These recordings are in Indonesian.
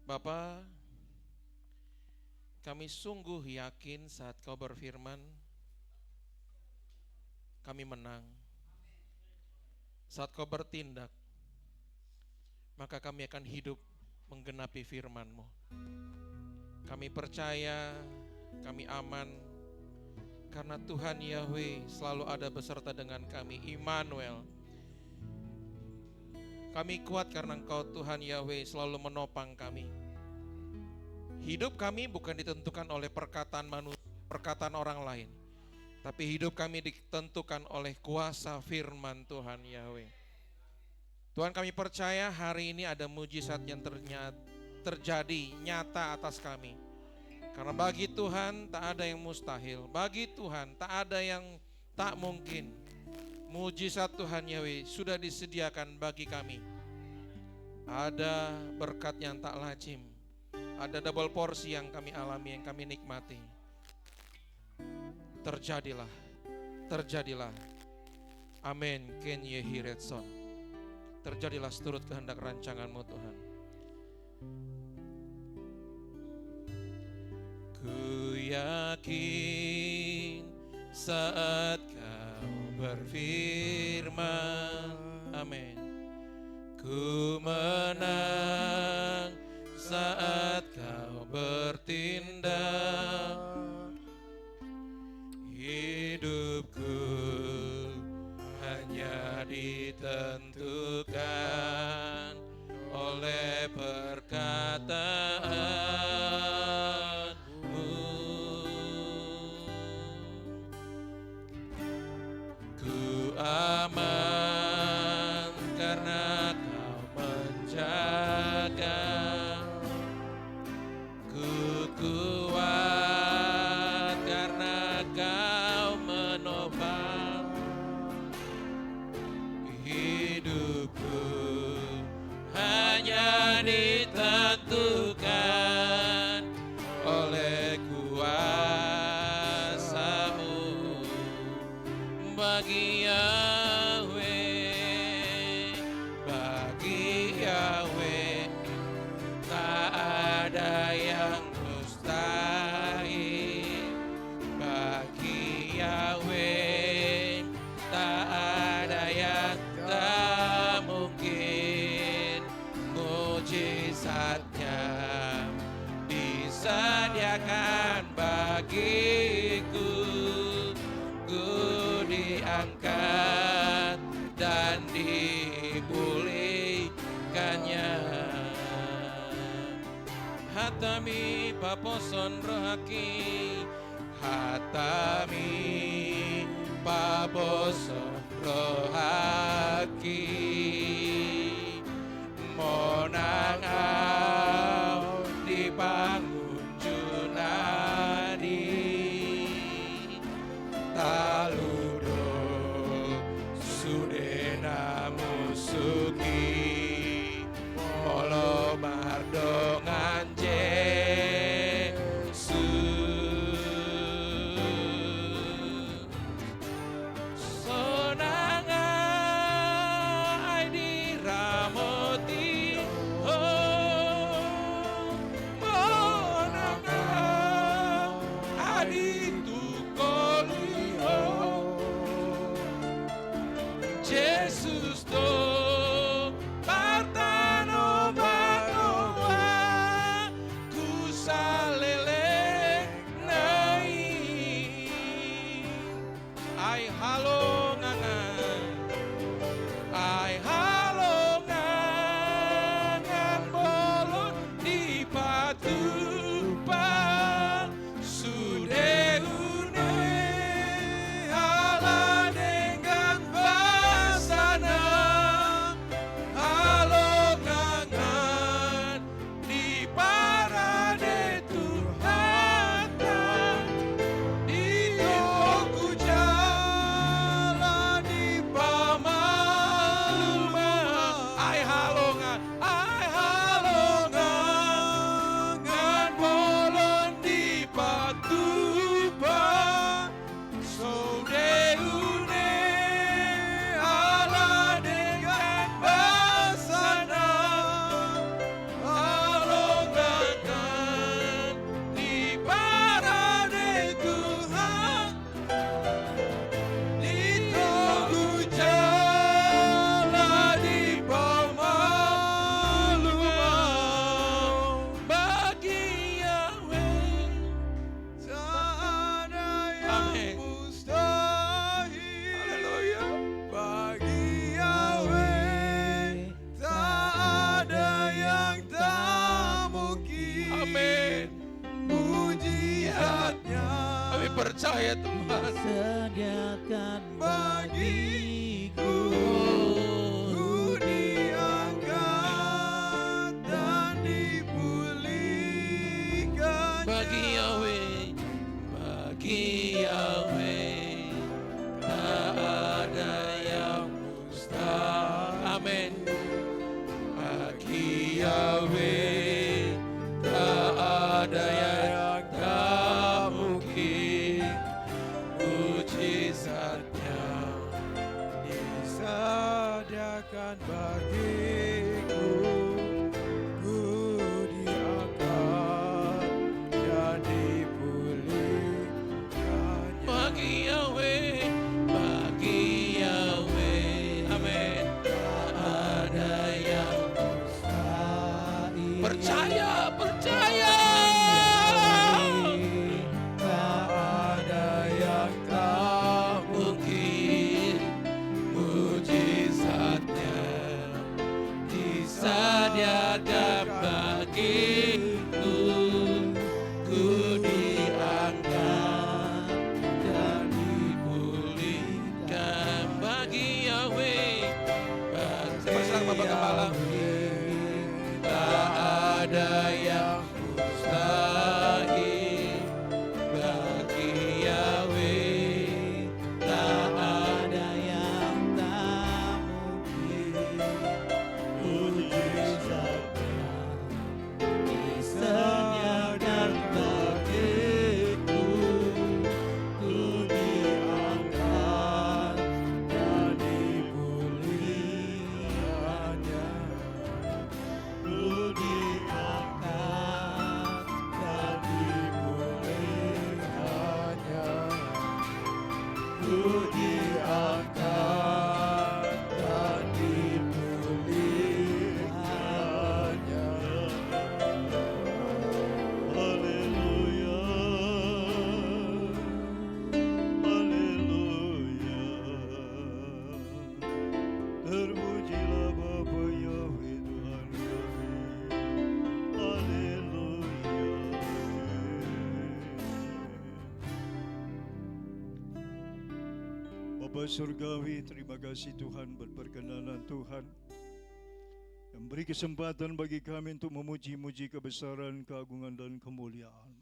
Bapa, kami sungguh yakin saat Kau berfirman, kami menang. Saat Kau bertindak, maka kami akan hidup menggenapi firman-Mu. Kami percaya, kami aman, karena Tuhan Yahweh selalu ada beserta dengan kami, Immanuel. Kami kuat karena Engkau Tuhan Yahweh selalu menopang kami. Hidup kami bukan ditentukan oleh perkataan manusia, perkataan orang lain, tapi hidup kami ditentukan oleh kuasa firman Tuhan Yahweh. Tuhan, kami percaya hari ini ada mujizat yang terjadi nyata atas kami. Karena bagi Tuhan tak ada yang mustahil, bagi Tuhan tak ada yang tak mungkin. Mujizat Tuhan Yahweh sudah disediakan bagi kami. Ada berkat yang tak lazim, ada double porsi yang kami alami, yang kami nikmati. Terjadilah, terjadilah. Amin. Ken Yehi Redson. Terjadilah seturut kehendak rancangan-Mu Tuhan. Ku yakin saat Kau berfirman, amin. Ku menang saat Kau bertindak. Hidupku hanya ditentukan oleh perkataan-Mu. Ku aman karena Kau menjaga. Ku kuat karena Kau menopang. Hidupku hanya ditentukan oleh kuasa-Mu. Bagi Yahweh, bagi Yahweh, tak ada yang mustahil. Bagi Yahweh, tak ada yang tak mungkin. Mujizatnya disediakan bagiku. Ku diangkat dan dipulihkannya. Hatami paposon rohaki, hatami paposon rohaki. Monang au dibangun junadi, taludo sudena musuki, polo mardongan Yesus. Sonanga ai dira percaya Tuhan. Sediakan bagiku, Ku diangkat dan dipulihkan. Bagi Yahweh, bagi Yahweh, tak ada yang mustahil. Amin. Bagi Yahweh, tak ada yang tak mungkin. Mujizatnya Disediakan bagiku, ku diangkat dan dipulihkannya. bagi Yahweh, bagi Yahweh. Amin. Tak ada yang mustahil. percaya, percaya. Tak ada yang tak Mungkin mujizatnya disediakan bagiku. Ku diangkat dan dipulihkan bagi Yahweh. Berserah Bapak Gembala. Tak ada yang mustahil bagi Yahweh. Tak ada yang tak mungkin. Mujizatnya disediakan bagiku, ku diangkat dan dipulihkannya. Ku diangkat dan dipulihkannya. Ku diangkat dan dipulihkannya. Haleluya, haleluya. Terpujilah Bapa Yahweh Tuhan kami. Haleluya. Bapa Surgawi, terima kasih Tuhan buat perkenanan Tuhan yang beri kesempatan bagi kami untuk memuji-muji kebesaran, keagungan dan kemuliaan.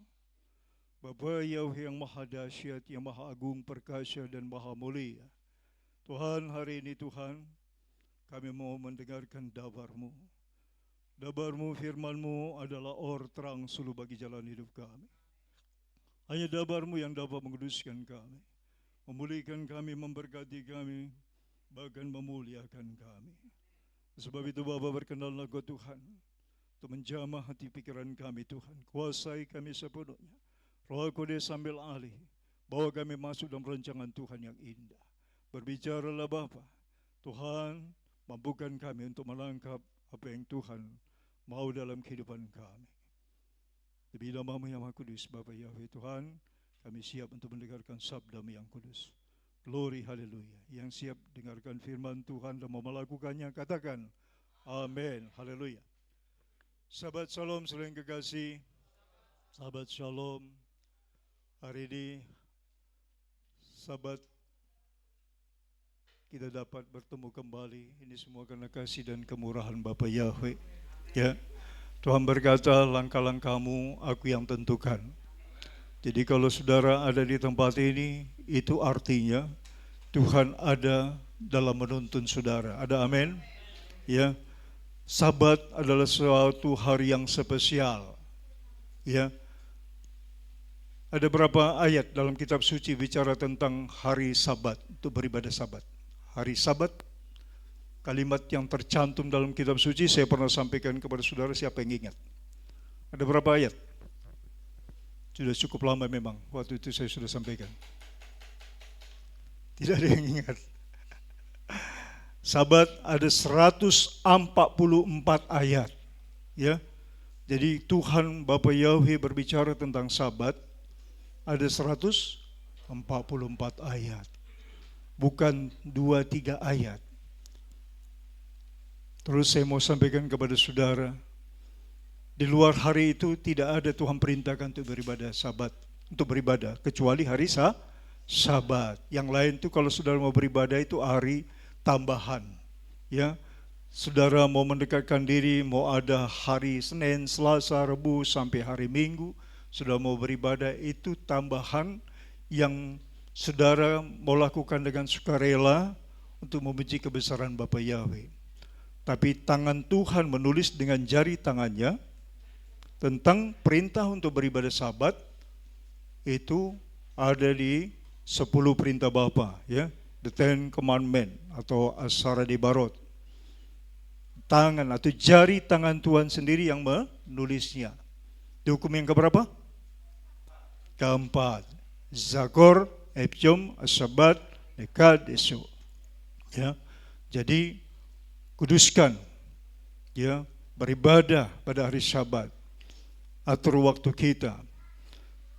Bapa Yahweh yang maha dahsyat, yang maha agung, perkasa dan maha mulia. Tuhan, hari ini Tuhan, kami mau mendengarkan dabar-Mu. Dabar-Mu, firman-Mu adalah or terang suluh bagi jalan hidup kami. Hanya dabar-Mu yang dapat menguduskan kami, memulihkan kami, memberkati kami, bahkan memuliakan kami. Sebab itu Bapa, berkenanlah Kau Tuhan untuk menjamah hati pikiran kami Tuhan. Kuasai kami sepenuhnya. Roh Kudus sambil alih, bawa kami masuk dalam rancangan Tuhan yang indah. Berbicaralah Bapa, Tuhan, mampukan kami untuk melangkap apa yang Tuhan mau dalam kehidupan kami. Demi nama-Mu yang Maha Kudus, Bapa Yahweh Tuhan, kami siap untuk mendengarkan sabda-Mu yang kudus. Glory, haleluya. Yang siap dengarkan firman Tuhan dan mau melakukannya, katakan amin, haleluya. Sahabat Shalom, saudara yang kekasih, sahabat Shalom, hari ini sahabat kita dapat bertemu kembali. Ini semua karena kasih dan kemurahan Bapa Yahweh. Ya, Tuhan berkata, langkah-langkahmu aku yang tentukan. Jadi kalau saudara ada di tempat ini, itu artinya Tuhan ada dalam menuntun saudara. Ada amin? Ya, Sabat adalah suatu hari yang spesial. Ya, ada berapa ayat dalam kitab suci bicara tentang hari Sabat, untuk beribadah Sabat. Hari Sabat, kalimat yang tercantum dalam kitab suci saya pernah sampaikan kepada saudara, siapa yang ingat? Ada berapa ayat? Sudah cukup lama memang, waktu itu saya sudah sampaikan. Tidak ada yang ingat. Sabat ada 144 ayat. Ya. Jadi Tuhan Bapa Yahweh berbicara tentang Sabat ada 144 ayat. Bukan 2-3 ayat. Terus saya mau sampaikan kepada saudara, di luar hari itu tidak ada Tuhan perintahkan untuk beribadah Sabat. untuk beribadah, kecuali hari Sabat. Yang lain itu kalau saudara mau beribadah itu hari tambahan. Ya, saudara mau mendekatkan diri, mau ada hari Senin, Selasa, Rabu sampai hari Minggu, saudara mau beribadah itu tambahan yang saudara mau lakukan dengan sukarela untuk memuji kebesaran Bapa Yahweh. Tapi tangan Tuhan menulis dengan jari tangannya tentang perintah untuk beribadah Sabat, itu ada di 10 perintah Bapa, ya, the Ten Commandment atau Asara Debarot. Tangan atau jari tangan Tuhan sendiri yang menulisnya. Di hukum yang keberapa? Keempat. Zakor, Epjom, Asabat, Nekad, Esok. Ya, jadi kuduskan, ya, beribadah pada hari Sabat. Atur waktu kita.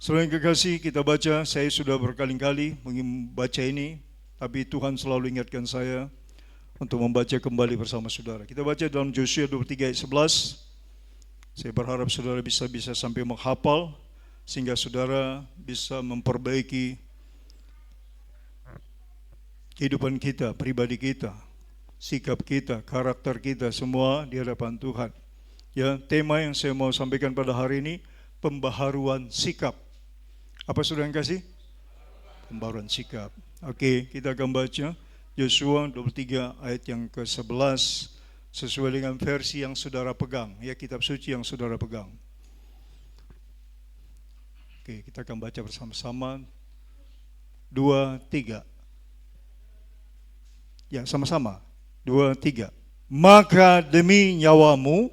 Selain kekasih, kita baca, saya sudah berkali-kali membaca ini, tapi Tuhan selalu ingatkan saya untuk membaca kembali bersama saudara. Kita baca dalam Yosua 23 ayat 11. Saya berharap saudara bisa sampai menghafal, sehingga saudara bisa memperbaiki kehidupan kita, pribadi kita, sikap kita, karakter kita, semua di hadapan Tuhan. Ya, tema yang saya mau sampaikan pada hari ini, pembaharuan sikap. Apa saudara yang kasih? Pembaharuan sikap. Oke, kita akan baca Yosua 23 ayat yang ke-11 sesuai dengan versi yang saudara pegang, ya, kitab suci yang saudara pegang. Oke, kita akan baca bersama-sama. 2, 3. Ya, sama-sama. 2, 3. Maka demi nyawamu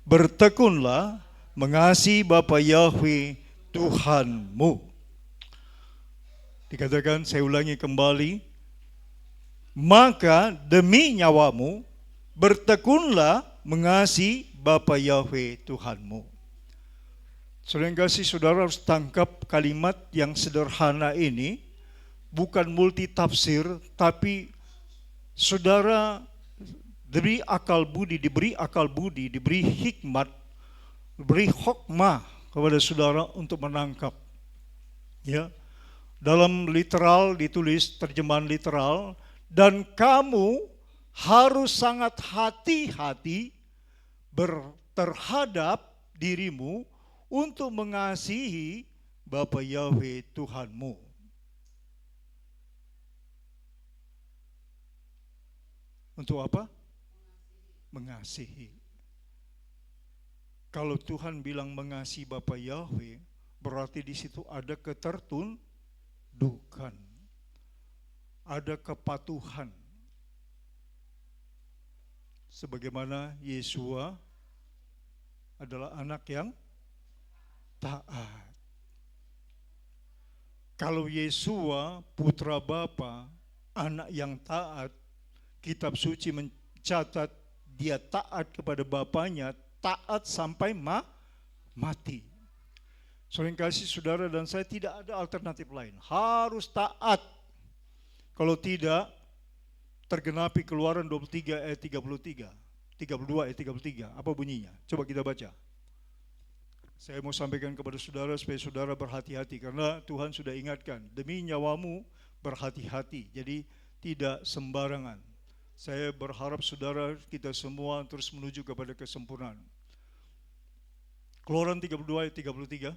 bertekunlah mengasihi Bapa Yahweh Tuhanmu. Dikatakan, saya ulangi kembali, maka demi nyawamu bertekunlah mengasihi Bapa Yahweh Tuhanmu. Saudara yang kasih, saudara harus tangkap kalimat yang sederhana ini, bukan multi tafsir, tapi saudara diberi akal budi, diberi hikmat, diberi hokmah kepada saudara untuk menangkap. Ya, dalam literal ditulis, terjemahan literal, dan kamu harus sangat hati-hati terhadap dirimu untuk mengasihi Bapa Yahweh Tuhanmu. Untuk apa? Mengasihi. Kalau Tuhan bilang mengasihi Bapa Yahweh, berarti di situ ada ketertundukan, ada kepatuhan. Sebagaimana Yesua adalah anak yang taat. Kalau Yesua putra Bapa, anak yang taat, kitab suci mencatat dia taat kepada bapaknya, taat sampai mati. Saudara kasih, saudara dan saya tidak ada alternatif lain. Harus taat. Kalau tidak, tergenapi Keluaran 23 ayat 33. 32 ayat 33. Apa bunyinya? Coba kita baca. Saya mau sampaikan kepada saudara supaya saudara berhati-hati, karena Tuhan sudah ingatkan, demi nyawamu berhati-hati. Jadi tidak sembarangan. Saya berharap saudara kita semua terus menuju kepada kesempurnaan. Keluaran 32 ayat 33.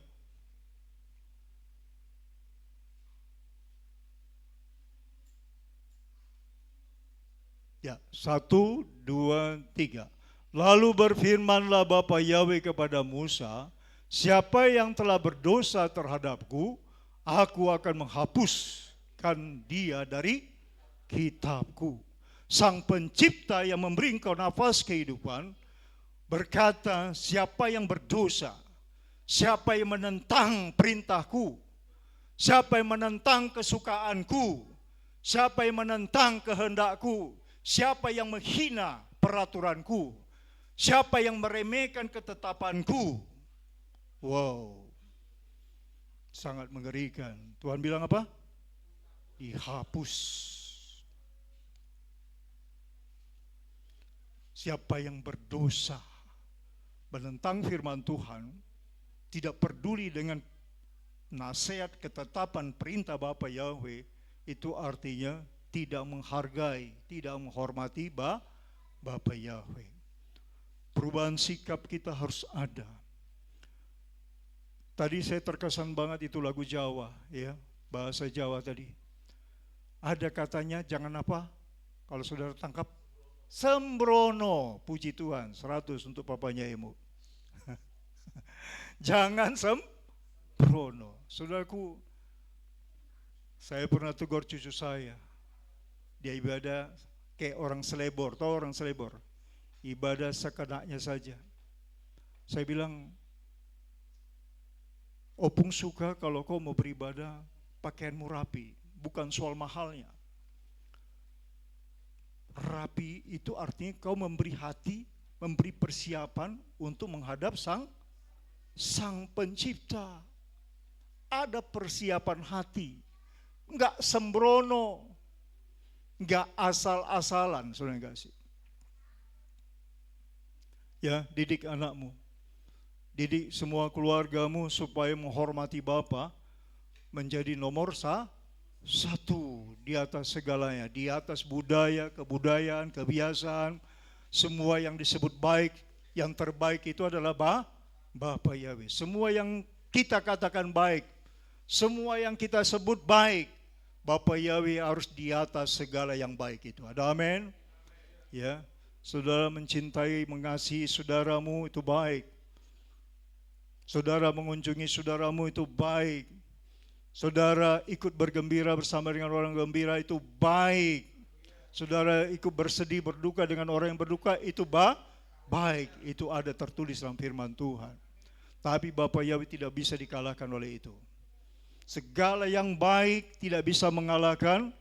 Ya, 1, 2, 3. Lalu berfirmanlah Bapa Yahweh kepada Musa, siapa yang telah berdosa terhadapku, aku akan menghapuskan dia dari kitabku. Sang pencipta yang memberi engkau nafas kehidupan berkata, siapa yang berdosa, siapa yang menentang perintahku, siapa yang menentang kesukaanku, siapa yang menentang kehendakku, siapa yang menghina peraturanku, siapa yang meremehkan ketetapanku. Wow, sangat mengerikan. Tuhan bilang apa? Dihapus. Siapa yang berdosa, menentang firman Tuhan, tidak peduli dengan nasihat, ketetapan, perintah Bapa Yahweh, itu artinya tidak menghargai, tidak menghormati Bapa Yahweh. Perubahan sikap kita harus ada. Tadi saya terkesan banget itu lagu Jawa, ya, bahasa Jawa tadi. Ada katanya jangan apa? Kalau saudara tangkap, sembrono. Puji Tuhan, 100 untuk papanya Emo. Jangan sembrono. Saudaraku, saya pernah tegur cucu saya. Dia ibadah kayak orang selebor, tahu orang selebor? Ibadah sekenaknya saja. Saya bilang, Opung suka kalau kau mau beribadah pakaianmu rapi, bukan soal mahalnya. Rapi itu artinya kau memberi hati, memberi persiapan untuk menghadap Sang Pencipta. Ada persiapan hati, enggak sembrono, enggak asal-asalan, saudara kasih. Ya, didik anakmu, didik semua keluargamu supaya menghormati Bapa menjadi nomor satu di atas segalanya, di atas budaya, kebudayaan, kebiasaan, semua yang disebut baik, yang terbaik itu adalah Bapa Yahweh. Semua yang kita katakan baik, semua yang kita sebut baik, Bapa Yahweh harus di atas segala yang baik itu. Ada amin? Ya. Saudara mencintai, mengasihi saudaramu itu baik. Saudara mengunjungi saudaramu itu baik. Saudara ikut bergembira bersama dengan orang gembira itu baik. Saudara ikut bersedih, berduka dengan orang yang berduka itu baik. Itu ada tertulis dalam firman Tuhan. Tapi Bapa Yahweh tidak bisa dikalahkan oleh itu. Segala yang baik tidak bisa mengalahkan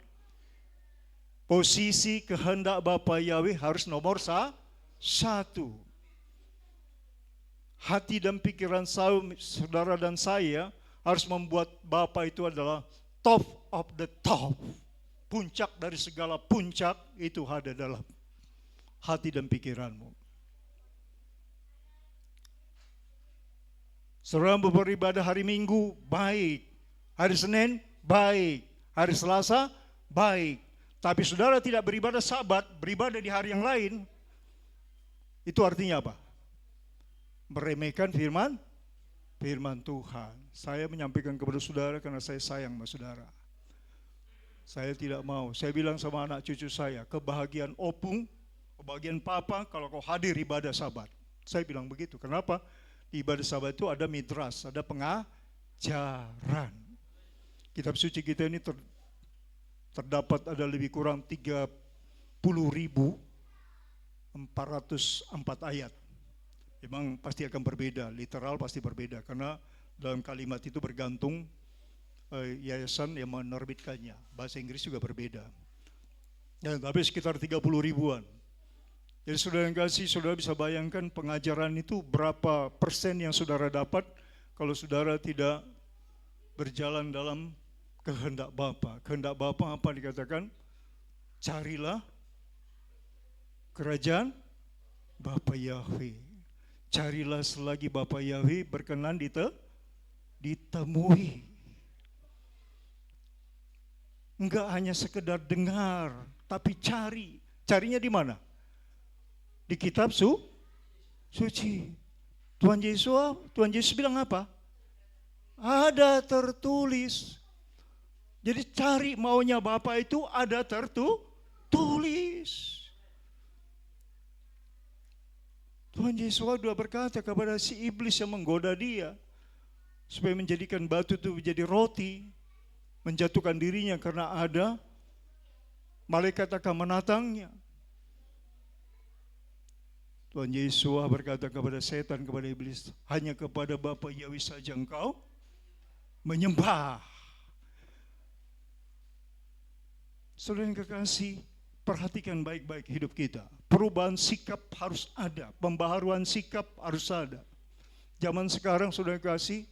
posisi kehendak Bapa Yahweh harus nomor satu. Hati dan pikiran saudara dan saya harus membuat Bapa itu adalah top of the top. Puncak dari segala puncak itu ada dalam hati dan pikiranmu. Saudara beribadah hari Minggu, baik. Hari Senin, baik. Hari Selasa, baik. Tapi saudara tidak beribadah Sabat, beribadah di hari yang lain, itu artinya apa? Meremehkan firman Tuhan. Saya menyampaikan kepada saudara karena saya sayang sama saudara. Saya tidak mau. Saya bilang sama anak cucu saya, kebahagiaan opung, kebahagiaan papa kalau kau hadir ibadah Sabat. Saya bilang begitu. Kenapa? Di ibadah Sabat itu ada midras, ada pengajaran. Kitab suci kita ini terdapat ada lebih kurang 30.404 ayat. Memang pasti akan berbeda, literal pasti berbeda, karena dalam kalimat itu bergantung yayasan yang menerbitkannya. Bahasa Inggris juga berbeda. Ya, tapi sekitar 30 ribuan. Jadi saudara yang kasih, saudara bisa bayangkan pengajaran itu berapa persen yang saudara dapat kalau saudara tidak berjalan dalam kehendak Bapa. Kehendak Bapa apa dikatakan? Carilah kerajaan Bapa Yahweh. Carilah selagi Bapa Yahweh berkenan ditemui. Enggak hanya sekedar dengar, tapi cari. Carinya di mana? Di kitab suci. Tuhan Yesus bilang apa? Ada tertulis. Jadi cari maunya Bapa itu ada tertulis. Tuhan Yesus sudah berkata kepada si iblis yang menggoda dia supaya menjadikan batu itu menjadi roti, menjatuhkan dirinya karena ada malaikat akan menatangnya. Tuhan Yesus berkata kepada setan, kepada iblis, hanya kepada Bapa Yahweh saja engkau menyembah. Saudara yang kekasih, perhatikan baik-baik hidup kita. Perubahan sikap harus ada, pembaharuan sikap harus ada. Zaman sekarang saudara yang kekasih,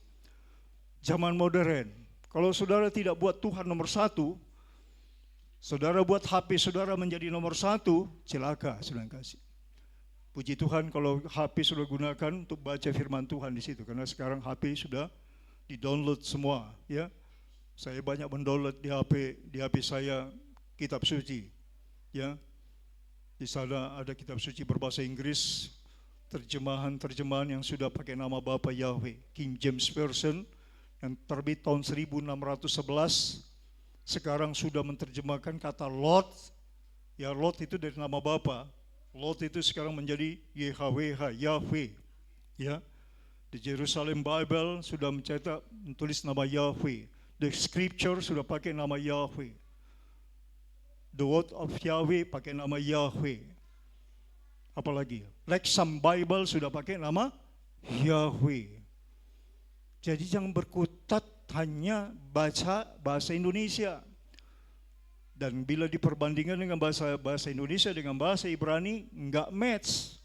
zaman modern. Kalau saudara tidak buat Tuhan nomor satu, saudara buat HP saudara menjadi nomor satu, celaka saudara yang kekasih. Puji Tuhan kalau HP sudah gunakan untuk baca firman Tuhan di situ, karena sekarang HP sudah di-download semua, ya. Saya banyak mendownload di HP saya kitab suci, ya. Di sana ada kitab suci berbahasa Inggris, terjemahan yang sudah pakai nama Bapa Yahweh, King James Version yang terbit tahun 1611, sekarang sudah menerjemahkan kata Lord. Ya, Lord itu dari nama Bapa. Lord itu sekarang menjadi YHWH, Yahweh. Ya. Di Jerusalem Bible sudah mencetak menulis nama Yahweh. The Scripture sudah pakai nama Yahweh. The Word of Yahweh pakai nama Yahweh. Apalagi Lexham Bible sudah pakai nama Yahweh. Jadi jangan berkutat hanya baca bahasa Indonesia. Dan bila diperbandingkan dengan bahasa Indonesia dengan bahasa Ibrani, enggak match.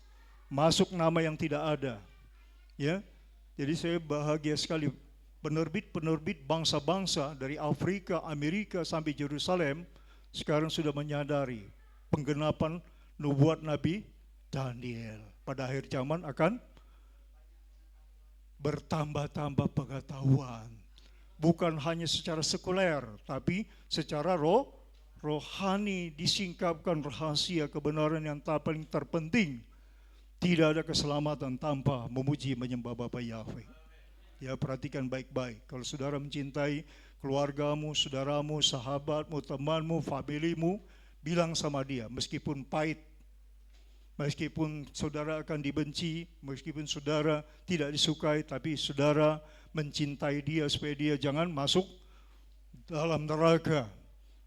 Masuk nama yang tidak ada. Ya. Jadi saya bahagia sekali, penerbit-penerbit bangsa-bangsa dari Afrika, Amerika sampai Yerusalem sekarang sudah menyadari penggenapan nubuat Nabi Daniel. Pada akhir zaman akan bertambah-tambah pengetahuan. Bukan hanya secara sekuler, tapi secara rohani, disingkapkan rahasia kebenaran yang paling terpenting. Tidak ada keselamatan tanpa memuji menyembah Bapa Yahweh. Ya, perhatikan baik-baik. Kalau saudara mencintai keluargamu, saudaramu, sahabatmu, temanmu, familimu, bilang sama dia, meskipun pahit, meskipun saudara akan dibenci, meskipun saudara tidak disukai, tapi saudara mencintai dia supaya dia jangan masuk dalam neraka.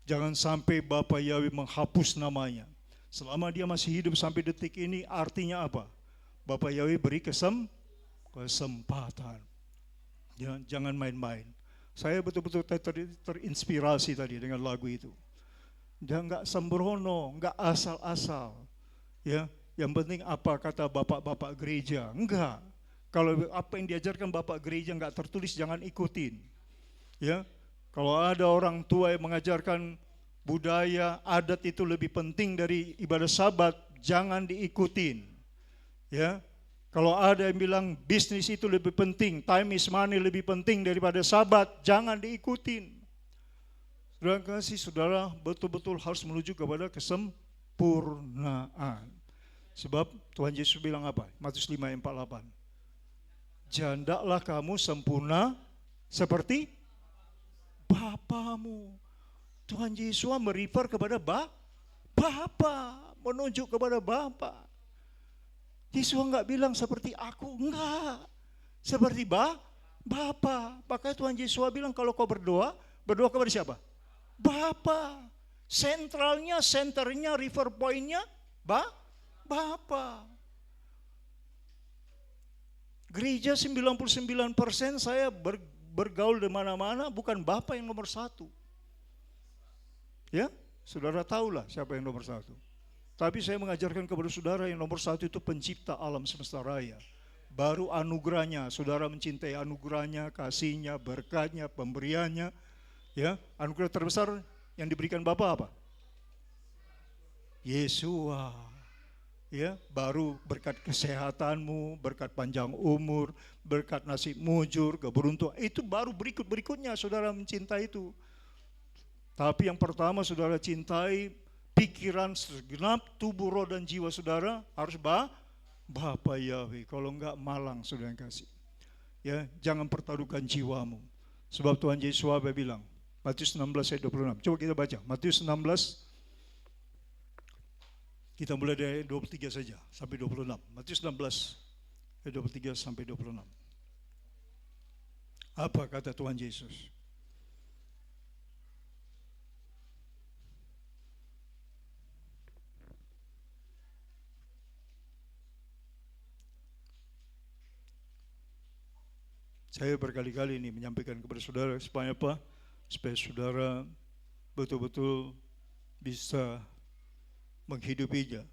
Jangan sampai Bapa Yahweh menghapus namanya. Selama dia masih hidup sampai detik ini, artinya apa? Bapa Yahweh beri kesempatan. Ya, jangan main-main. Saya betul-betul terinspirasi tadi dengan lagu itu. Dia enggak sembrono, enggak asal-asal. Ya, yang penting apa kata bapak-bapak gereja? Enggak. Kalau apa yang diajarkan bapak gereja enggak tertulis, jangan ikutin. Ya, kalau ada orang tua yang mengajarkan budaya, adat itu lebih penting dari ibadah Sabat, jangan diikutin. Ya, kalau ada yang bilang bisnis itu lebih penting, time is money lebih penting daripada Sabat, jangan diikutin. Saudara kasih, saudara betul-betul harus menuju kepada kesempurnaan. Sebab Tuhan Yesus bilang apa? Matius 5:48. Hendaklah kamu sempurna seperti Bapamu. Tuhan Yesus merefer kepada Bapa, menunjuk kepada Bapa. Yesus enggak bilang seperti aku, enggak. Seperti Bapa. Makanya Tuhan Yesus bilang kalau kau berdoa kepada siapa? Bapa. Senternya, refer pointnya Bapa. Gereja 99% saya bergaul di mana-mana, bukan Bapa yang nomor satu. Ya, saudara tahulah siapa yang nomor satu. Tapi saya mengajarkan kepada saudara yang nomor satu itu pencipta alam semesta raya. Baru anugerahnya, saudara mencintai anugerahnya, kasihnya, berkatnya, pemberiannya. Ya, anugerah terbesar yang diberikan Bapa apa? Yesua. Ya, baru berkat kesehatanmu, berkat panjang umur, berkat nasib mujur, keberuntungan. Itu baru berikutnya saudara mencintai itu. Tapi yang pertama saudara cintai pikiran segenap tubuh, roh dan jiwa saudara harus Bapa Yahweh. Kalau enggak malang saudara yang kasih. Ya, jangan pertaruhkan jiwamu. Sebab Tuhan Yesus bilang, Matius 16 ayat 26. Coba kita baca. Matius 16, kita mulai dari 23 saja sampai 26. Matius 16 ayat 23 sampai 26. Apa kata Tuhan Yesus? Saya berkali-kali ini menyampaikan kepada saudara supaya apa? Supaya saudara betul-betul bisa menghidupinya.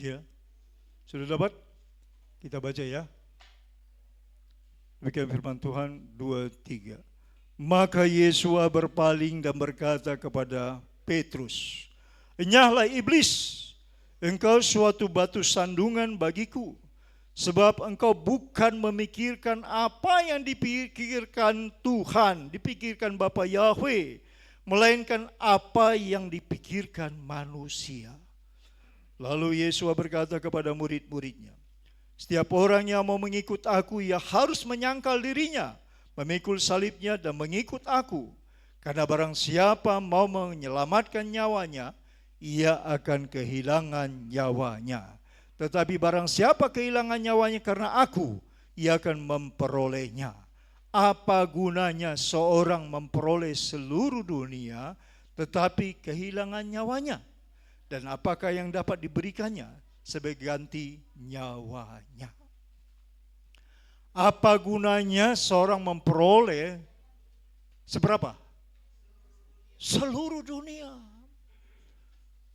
Ya. Sudah dapat? Kita baca ya. Demikian firman Tuhan 2:3. Maka Yesua berpaling dan berkata kepada Petrus, "Enyahlah iblis, engkau suatu batu sandungan bagiku, Sebab engkau bukan memikirkan apa yang dipikirkan Tuhan, dipikirkan Bapa Yahweh, melainkan apa yang dipikirkan manusia. Lalu Yesus berkata kepada murid-muridnya, setiap orang yang mau mengikut aku, ia harus menyangkal dirinya, memikul salibnya dan mengikut aku. Karena barang siapa mau menyelamatkan nyawanya, ia akan kehilangan nyawanya. Tetapi barang siapa kehilangan nyawanya karena aku, ia akan memperolehnya. Apa gunanya seorang memperoleh seluruh dunia, tetapi kehilangan nyawanya? Dan apakah yang dapat diberikannya sebagai ganti nyawanya? Apa gunanya seorang memperoleh seberapa? Seluruh dunia.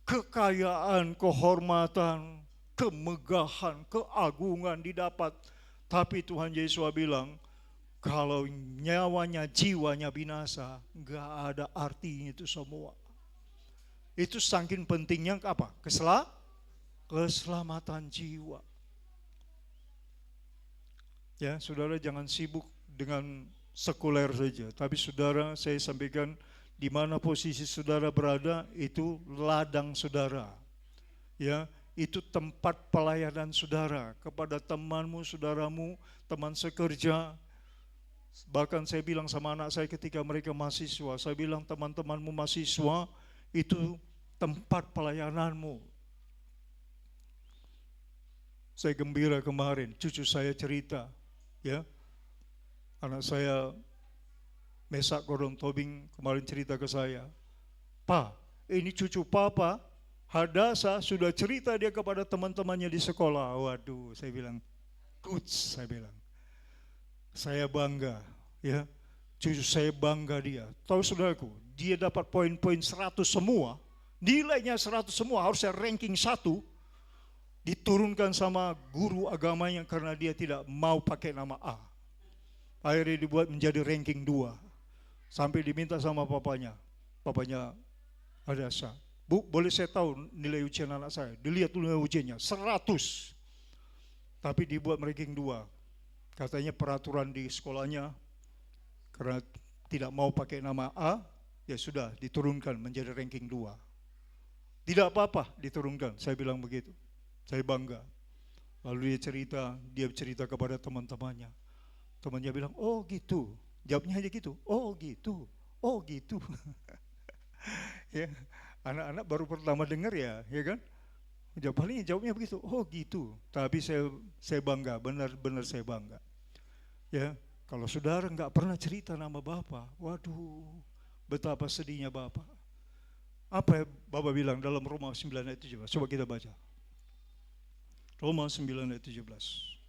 Kekayaan, kehormatan, kemegahan, keagungan didapat. Tapi Tuhan Yesus bilang, kalau nyawanya, jiwanya binasa, enggak ada artinya itu semua. Itu saking pentingnya apa? Keselamatan jiwa. Ya, saudara jangan sibuk dengan sekuler saja. Tapi saudara, saya sampaikan di mana posisi saudara berada, itu ladang saudara. Ya, itu tempat pelayanan saudara kepada temanmu, saudaramu, teman sekerja. Bahkan saya bilang sama anak saya ketika mereka mahasiswa, saya bilang teman-temanmu mahasiswa itu tempat pelayananmu. Saya gembira kemarin, cucu saya cerita, ya, anak saya Mesak Godong Tobing kemarin cerita ke saya, Pak, ini cucu Papa, Hadasa sudah cerita dia kepada teman-temannya di sekolah. Waduh, saya bilang, good, saya bilang. Saya bangga, ya, cucu saya bangga dia. Tahu saudaraku, dia dapat poin-poin 100 semua, nilainya 100 semua, harusnya ranking 1, diturunkan sama guru agamanya karena dia tidak mau pakai nama A. Akhirnya dibuat menjadi ranking 2. Sampai diminta sama papanya Hadasa, Bu, boleh saya tahu nilai ujian anak saya? Dilihat dulu nilai ujiannya, 100. Tapi dibuat ranking 2. Katanya peraturan di sekolahnya, karena tidak mau pakai nama A, ya sudah diturunkan menjadi ranking 2. Tidak apa-apa diturunkan, saya bilang begitu. Saya bangga. Lalu dia cerita kepada teman-temannya. Temannya bilang, oh gitu. Jawabnya aja gitu, oh gitu, oh gitu. Ya, anak-anak baru pertama dengar ya kan? Jawabnya begitu, oh gitu. Tapi saya bangga, benar-benar saya bangga. Ya, kalau saudara nggak pernah cerita nama Bapak, waduh, betapa sedihnya Bapak. Apa ya Bapak bilang dalam Roma 9 ayat 17? Coba kita baca. Roma 9 ayat 17.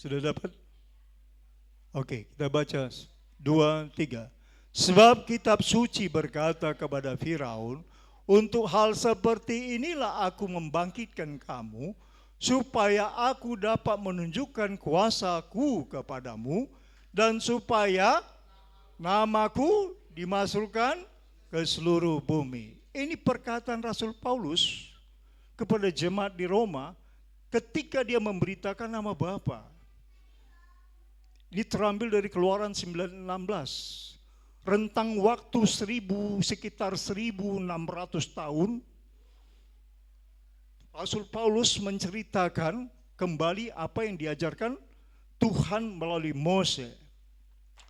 Sudah dapat? Oke, kita baca 2, 3. Sebab kitab suci berkata kepada Firaun, untuk hal seperti inilah aku membangkitkan kamu, supaya aku dapat menunjukkan kuasaku kepadamu, dan supaya namaku dimasukkan ke seluruh bumi. Ini perkataan Rasul Paulus kepada jemaat di Roma ketika dia memberitakan nama Bapa. Ini terambil dari Keluaran 9:16. Rentang waktu sekitar 1600 tahun, Rasul Paulus menceritakan kembali apa yang diajarkan Tuhan melalui Mose.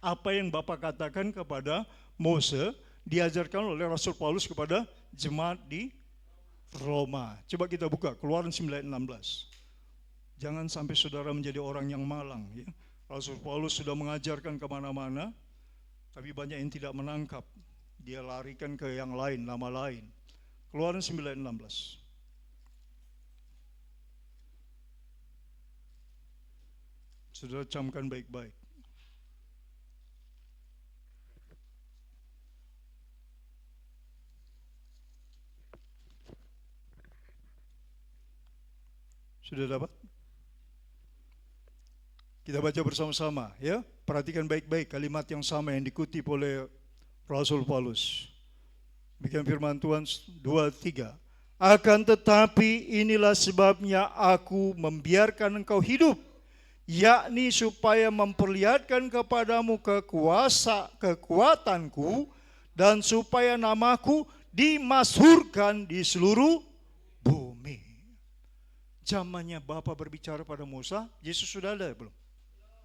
Apa yang Bapak katakan kepada Mose diajarkan oleh Rasul Paulus kepada jemaat di Roma. Coba kita buka Keluaran 9:16. Jangan sampai saudara menjadi orang yang malang, ya. Rasul Paulus sudah mengajarkan kemana-mana, tapi banyak yang tidak menangkap. Dia larikan ke yang lain, nama lain. Keluaran 9:16. Sudah camkan baik-baik. Sudah dapat? Kita baca bersama-sama ya. Perhatikan baik-baik kalimat yang sama yang dikutip oleh Rasul Paulus. Demikian firman Tuhan 2:3. Akan tetapi inilah sebabnya aku membiarkan engkau hidup, yakni supaya memperlihatkan kepadamu kekuatanku, dan supaya namaku dimasyhurkan di seluruh bumi. Zamannya Bapa berbicara pada Musa, Yesus sudah ada belum?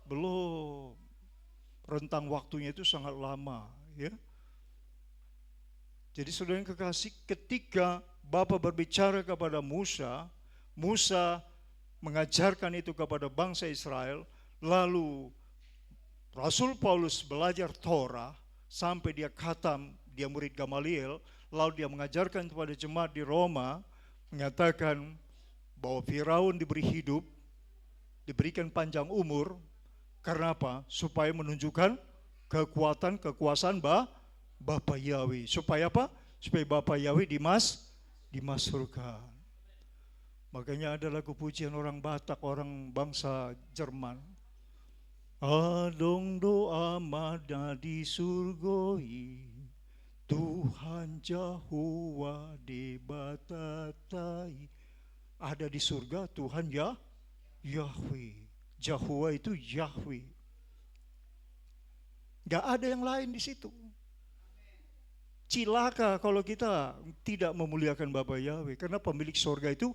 Belum. Rentang waktunya itu sangat lama, ya. Jadi saudara yang kekasih, ketika Bapa berbicara kepada Musa, Musa mengajarkan itu kepada bangsa Israel, lalu Rasul Paulus belajar Torah sampai dia khatam, dia murid Gamaliel, lalu dia mengajarkan kepada jemaat di Roma, mengatakan bahwa Firaun diberi hidup, diberikan panjang umur, karena apa? Supaya menunjukkan kekuasaan Bapa Yahweh. Supaya apa? Supaya Bapa Yahweh dimasyhurkan. Makanya ada lagu pujian orang Batak, orang bangsa Jerman. Adong doa mada di surgoi, Tuhan Jahowa debatatai. Ada di surga Tuhan Yahweh. Jahowa itu Yahweh. Gak ada yang lain di situ. Cilaka kalau kita tidak memuliakan Bapa Yahweh, karena pemilik surga itu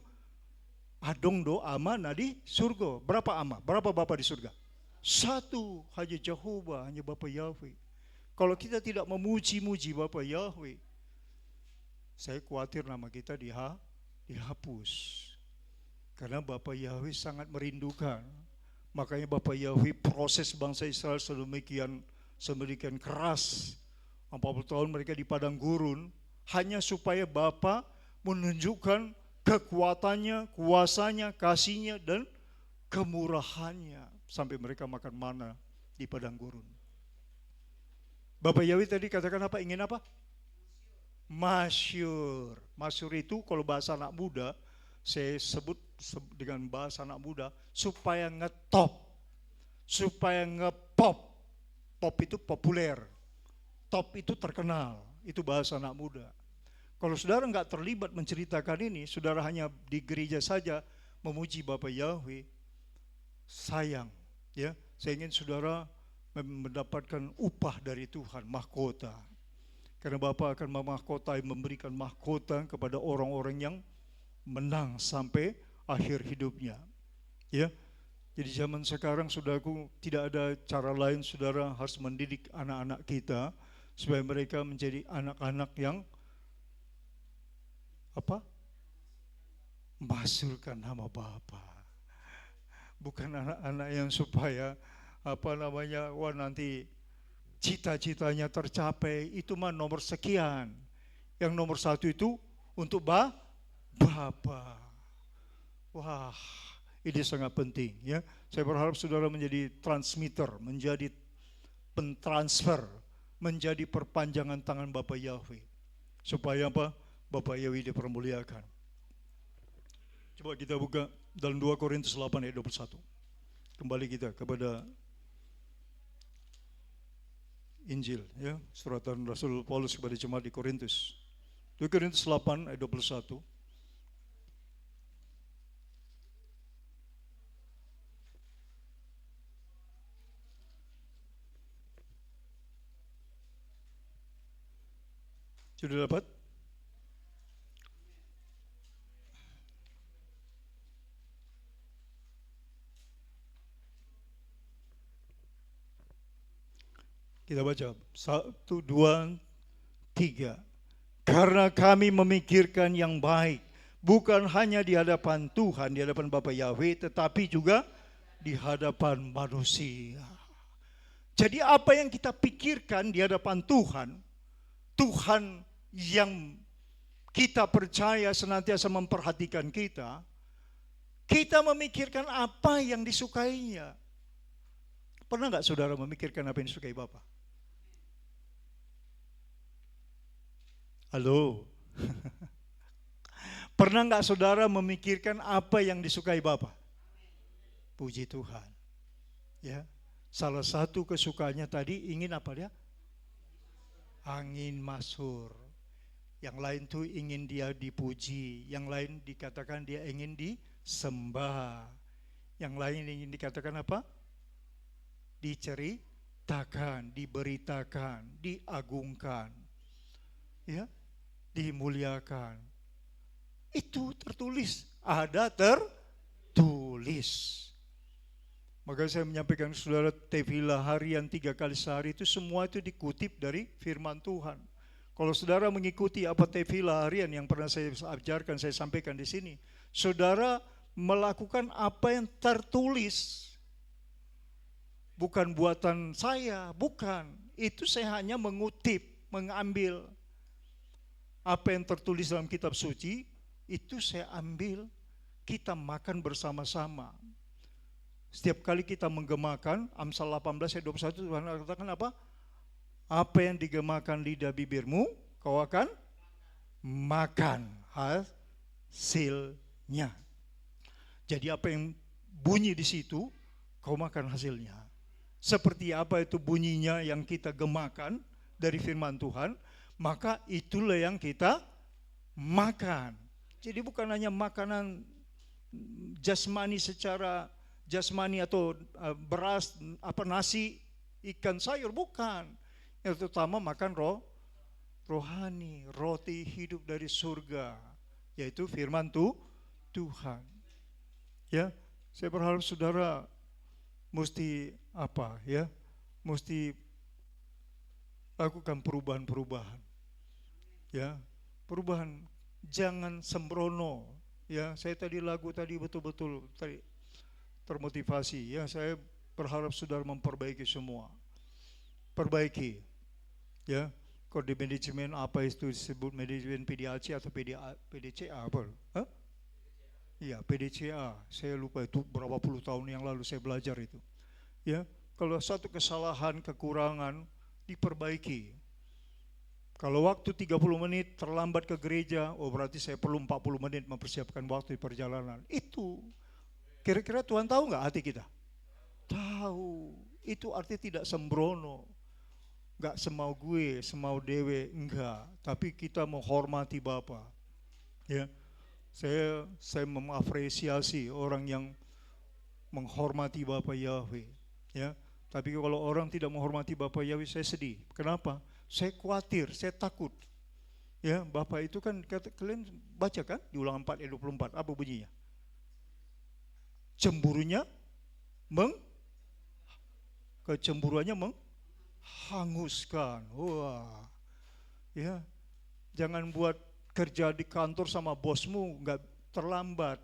adong do amana di surga. Berapa ama? Berapa Bapa di surga? Satu, hanya Jehovah, hanya Bapa Yahweh. Kalau kita tidak memuji-muji Bapa Yahweh, saya khawatir nama kita dihapus. Karena Bapa Yahweh sangat merindukan. Makanya Bapa Yahweh proses bangsa Israel sedemikian keras. 40 tahun mereka di padang gurun, hanya supaya Bapa menunjukkan kekuatannya, kuasanya, kasihnya, dan kemurahannya. Sampai mereka makan mana di padang gurun. Bapa Yahweh tadi katakan apa? Ingin apa? Masyhur. Masyhur itu kalau bahasa anak muda, saya sebut dengan bahasa anak muda, supaya ngetop, supaya ngepop. Pop itu populer, top itu terkenal, itu bahasa anak muda. Kalau saudara nggak terlibat menceritakan ini, saudara hanya di gereja saja memuji Bapa Yahweh, sayang, ya. Saya ingin saudara mendapatkan upah dari Tuhan, mahkota. Karena Bapa akan memahkotai, memberikan mahkota kepada orang-orang yang menang sampai akhir hidupnya, ya. Jadi zaman sekarang saudaraku, tidak ada cara lain, saudara harus mendidik anak-anak kita supaya mereka menjadi anak-anak yang apa? Masyhurkan nama Bapa. Bukan anak-anak yang supaya wah nanti cita-citanya tercapai, itu mah nomor sekian. Yang nomor satu itu untuk Bapa. Wah, ini sangat penting, ya. Saya berharap saudara menjadi transmitter, menjadi pentransfer, menjadi perpanjangan tangan Bapa Yahweh. Supaya apa? Bapa Yahweh dipermuliakan. Coba kita buka dalam 2 Korintus 8 ayat 21. Kembali kita kepada Injil, ya, suratan Rasul Paulus kepada jemaat di Korintus. 2 Korintus 8 ayat 21. Sudah dapat? Kita baca 1, 2, 3. Karena kami memikirkan yang baik, bukan hanya di hadapan Tuhan, di hadapan Bapa Yahweh, tetapi juga di hadapan manusia. Jadi apa yang kita pikirkan di hadapan Tuhan, Tuhan yang kita percaya senantiasa memperhatikan kita, kita memikirkan apa yang disukainya. Pernah nggak saudara memikirkan apa yang disukai Bapa? Halo? Pernah nggak saudara memikirkan apa yang disukai Bapa? Puji Tuhan. Ya, salah satu kesukaannya tadi ingin apa dia? Angin masur. Yang lain tuh ingin dia dipuji, yang lain dikatakan dia ingin disembah, yang lain ingin dikatakan apa? Diceritakan, diberitakan, diagungkan, ya, dimuliakan. Itu tertulis, ada tertulis. Maka saya menyampaikan saudara, tefillah harian 3 kali sehari itu semua itu dikutip dari firman Tuhan. Kalau saudara mengikuti apa tefillah harian yang pernah saya ajarkan, saya sampaikan di sini, saudara melakukan apa yang tertulis. Bukan buatan saya, bukan. Itu saya hanya mengutip, mengambil apa yang tertulis dalam kitab suci, itu saya ambil, kita makan bersama-sama. Setiap kali kita menggemakan, Amsal 18 ayat 21, Tuhan katakan apa? Apa yang digemakan lidah bibirmu, kau akan makan hasilnya. Jadi apa yang bunyi di situ, kau makan hasilnya. Seperti apa itu bunyinya yang kita gemakan dari firman Tuhan, maka itulah yang kita makan. Jadi bukan hanya makanan jasmani secara jasmani atau beras, nasi, ikan, sayur, bukan. Yang terutama makan rohani, roti hidup dari surga, yaitu firman Tuhan. Ya, saya berharap saudara mesti mesti lakukan perubahan-perubahan. Ya, perubahan, jangan sembrono. Ya, saya tadi lagu tadi betul-betul termotivasi. Ya, saya berharap saudara memperbaiki semua. Perbaiki. Ya, kalau di manajemen apa itu disebut manajemen PDAC atau PDCA apa? Hah? Iya, PDCA. Saya lupa itu berapa puluh tahun yang lalu saya belajar itu. Ya, kalau satu kesalahan, kekurangan diperbaiki. Kalau waktu 30 menit terlambat ke gereja, oh berarti saya perlu 40 menit mempersiapkan waktu di perjalanan. Itu kira-kira Tuhan tahu nggak hati kita? Tahu. Itu artinya tidak sembrono. Enggak semau gue, semau dewe, enggak. Tapi kita menghormati Bapa. Ya, saya mengapresiasi orang yang menghormati Bapa Yahweh. Ya, tapi kalau orang tidak menghormati Bapa Yahweh, saya sedih. Kenapa? Saya khawatir, saya takut. Ya, Bapa itu kan kalian baca kan di Ulangan 4 ayat 24, apa bunyinya? Kecemburuannya menghanguskan. Wah, ya, jangan buat kerja di kantor sama bosmu nggak terlambat,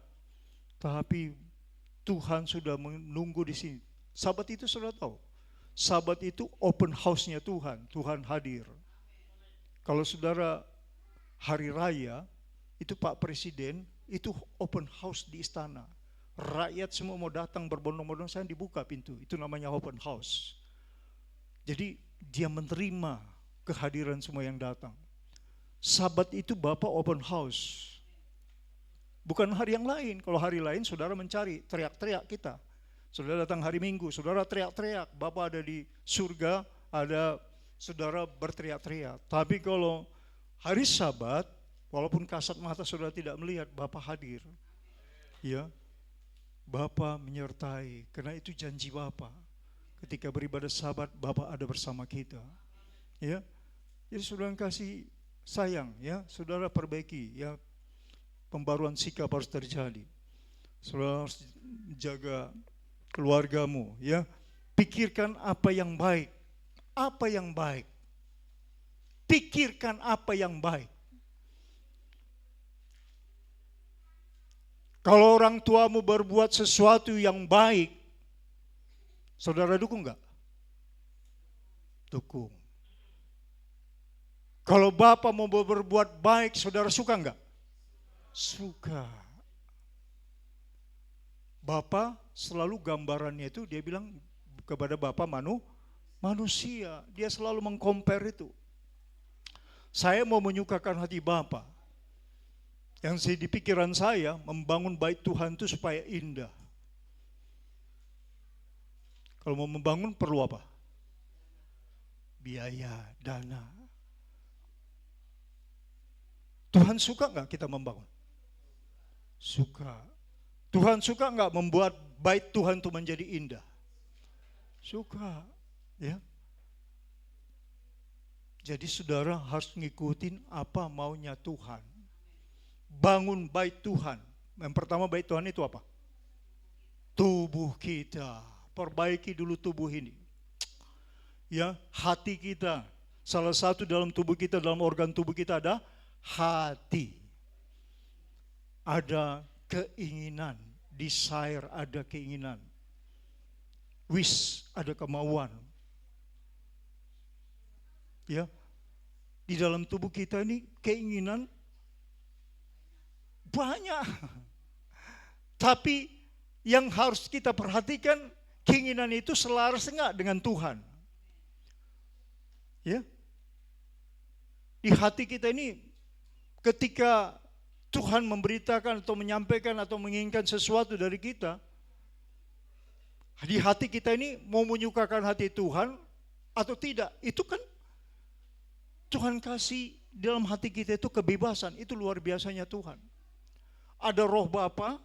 tapi Tuhan sudah menunggu di sini. Sabat itu sudah tahu. Sabat itu open house-nya Tuhan. Tuhan hadir. Kalau saudara hari raya itu Pak Presiden itu open house di istana. Rakyat semua mau datang berbondong-bondong, saya dibuka pintu. Itu namanya open house. Jadi dia menerima kehadiran semua yang datang. Sabat itu Bapak open house. Bukan hari yang lain. Kalau hari lain saudara mencari, teriak-teriak kita. Saudara datang hari Minggu, saudara teriak-teriak. Bapak ada di surga, ada saudara berteriak-teriak. Tapi kalau hari Sabat, walaupun kasat mata saudara tidak melihat, Bapak hadir. Ya, Bapa menyertai, karena itu janji Bapa. Ketika beribadah Sabat, Bapa ada bersama kita. Ya, jadi saudara kasih sayang, ya, saudara perbaiki, ya, pembaruan sikap harus terjadi. Saudara harus jaga keluargamu, ya, pikirkan apa yang baik, apa yang baik, pikirkan apa yang baik. Kalau orang tuamu berbuat sesuatu yang baik, saudara dukung enggak? Dukung. Kalau Bapak mau berbuat baik, saudara suka enggak? Suka. Bapak selalu gambarannya itu, dia bilang kepada Bapak manusia. Dia selalu mengcompare itu. Saya mau menyukakan hati Bapak. Yang di pikiran saya, membangun bait Tuhan itu supaya indah. Kalau mau membangun perlu apa? Biaya, dana. Tuhan suka nggak kita membangun? Suka. Tuhan suka nggak membuat bait Tuhan itu menjadi indah? Suka. Ya. Jadi saudara harus ngikutin apa maunya Tuhan. Bangun bait Tuhan. Yang pertama bait Tuhan itu apa? Tubuh kita. Perbaiki dulu tubuh ini. Ya, hati kita. Salah satu dalam tubuh kita, dalam organ tubuh kita ada hati. Ada keinginan, desire, ada keinginan. Wish, ada kemauan. Ya. Di dalam tubuh kita ini keinginan banyak. Tapi yang harus kita perhatikan, keinginan itu selaras enggak dengan Tuhan? Ya. Di hati kita ini ketika Tuhan memberitakan atau menyampaikan atau menginginkan sesuatu dari kita, di hati kita ini mau menyukakan hati Tuhan atau tidak, itu kan Tuhan kasih dalam hati kita itu kebebasan. Itu luar biasanya Tuhan. Ada roh Bapa,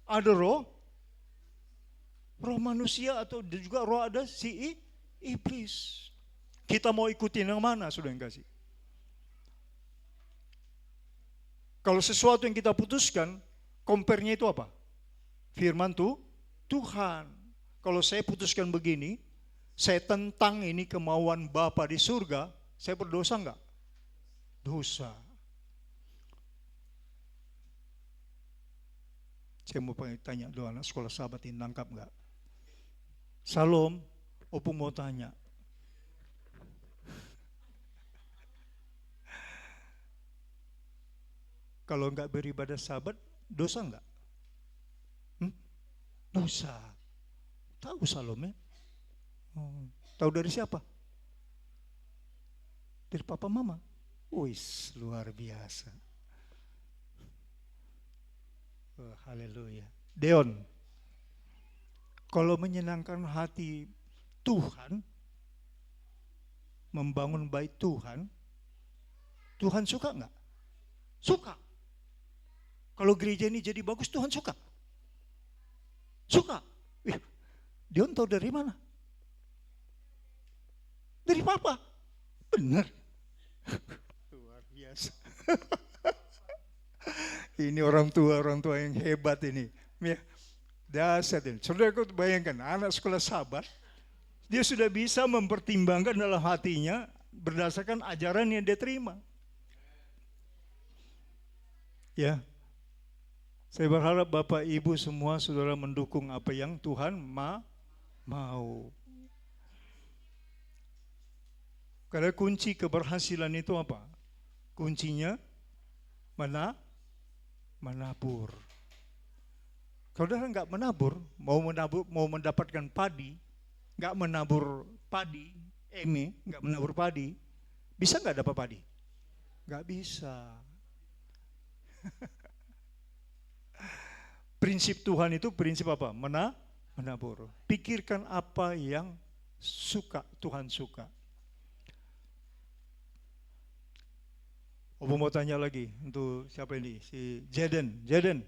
ada roh manusia, atau juga roh ada si iblis. Kita mau ikutin yang mana, sudah yang kasih? Kalau sesuatu yang kita putuskan, compare-nya itu apa? Firman Tuhan. Kalau saya putuskan begini, saya tentang ini kemauan Bapa di surga, saya berdosa enggak? Dosa. Saya mau tanya doa anak sekolah sahabat ini nangkap enggak? Salom, Opung mau tanya. Kalau enggak beribadah sahabat, dosa enggak? Dosa. Tahu Salom ya? Tahu dari siapa? Dari papa mama. Wis, luar biasa. Oh, haleluya. Deon, kalau menyenangkan hati Tuhan, membangun bait Tuhan, Tuhan suka enggak? Suka. Kalau gereja ini jadi bagus, Tuhan suka. Suka. Deon tahu dari mana? Dari papa. Benar. Luar biasa. Ini orang tua yang hebat ini. Ya, dasar ini. Saudara, bayangkan anak sekolah sahabat, dia sudah bisa mempertimbangkan dalam hatinya berdasarkan ajaran yang dia terima. Ya, saya berharap Bapak Ibu semua saudara mendukung apa yang Tuhan mau. Karena kunci keberhasilan itu apa? Kuncinya menabur. Kalau saudara nggak menabur, mau mendapatkan padi, nggak menabur padi, nggak menabur padi, bisa nggak dapat padi? Nggak bisa. Prinsip Tuhan itu prinsip apa? Menabur. Pikirkan apa yang Tuhan suka. Opo mau tanya lagi untuk siapa ini? Si Jaden.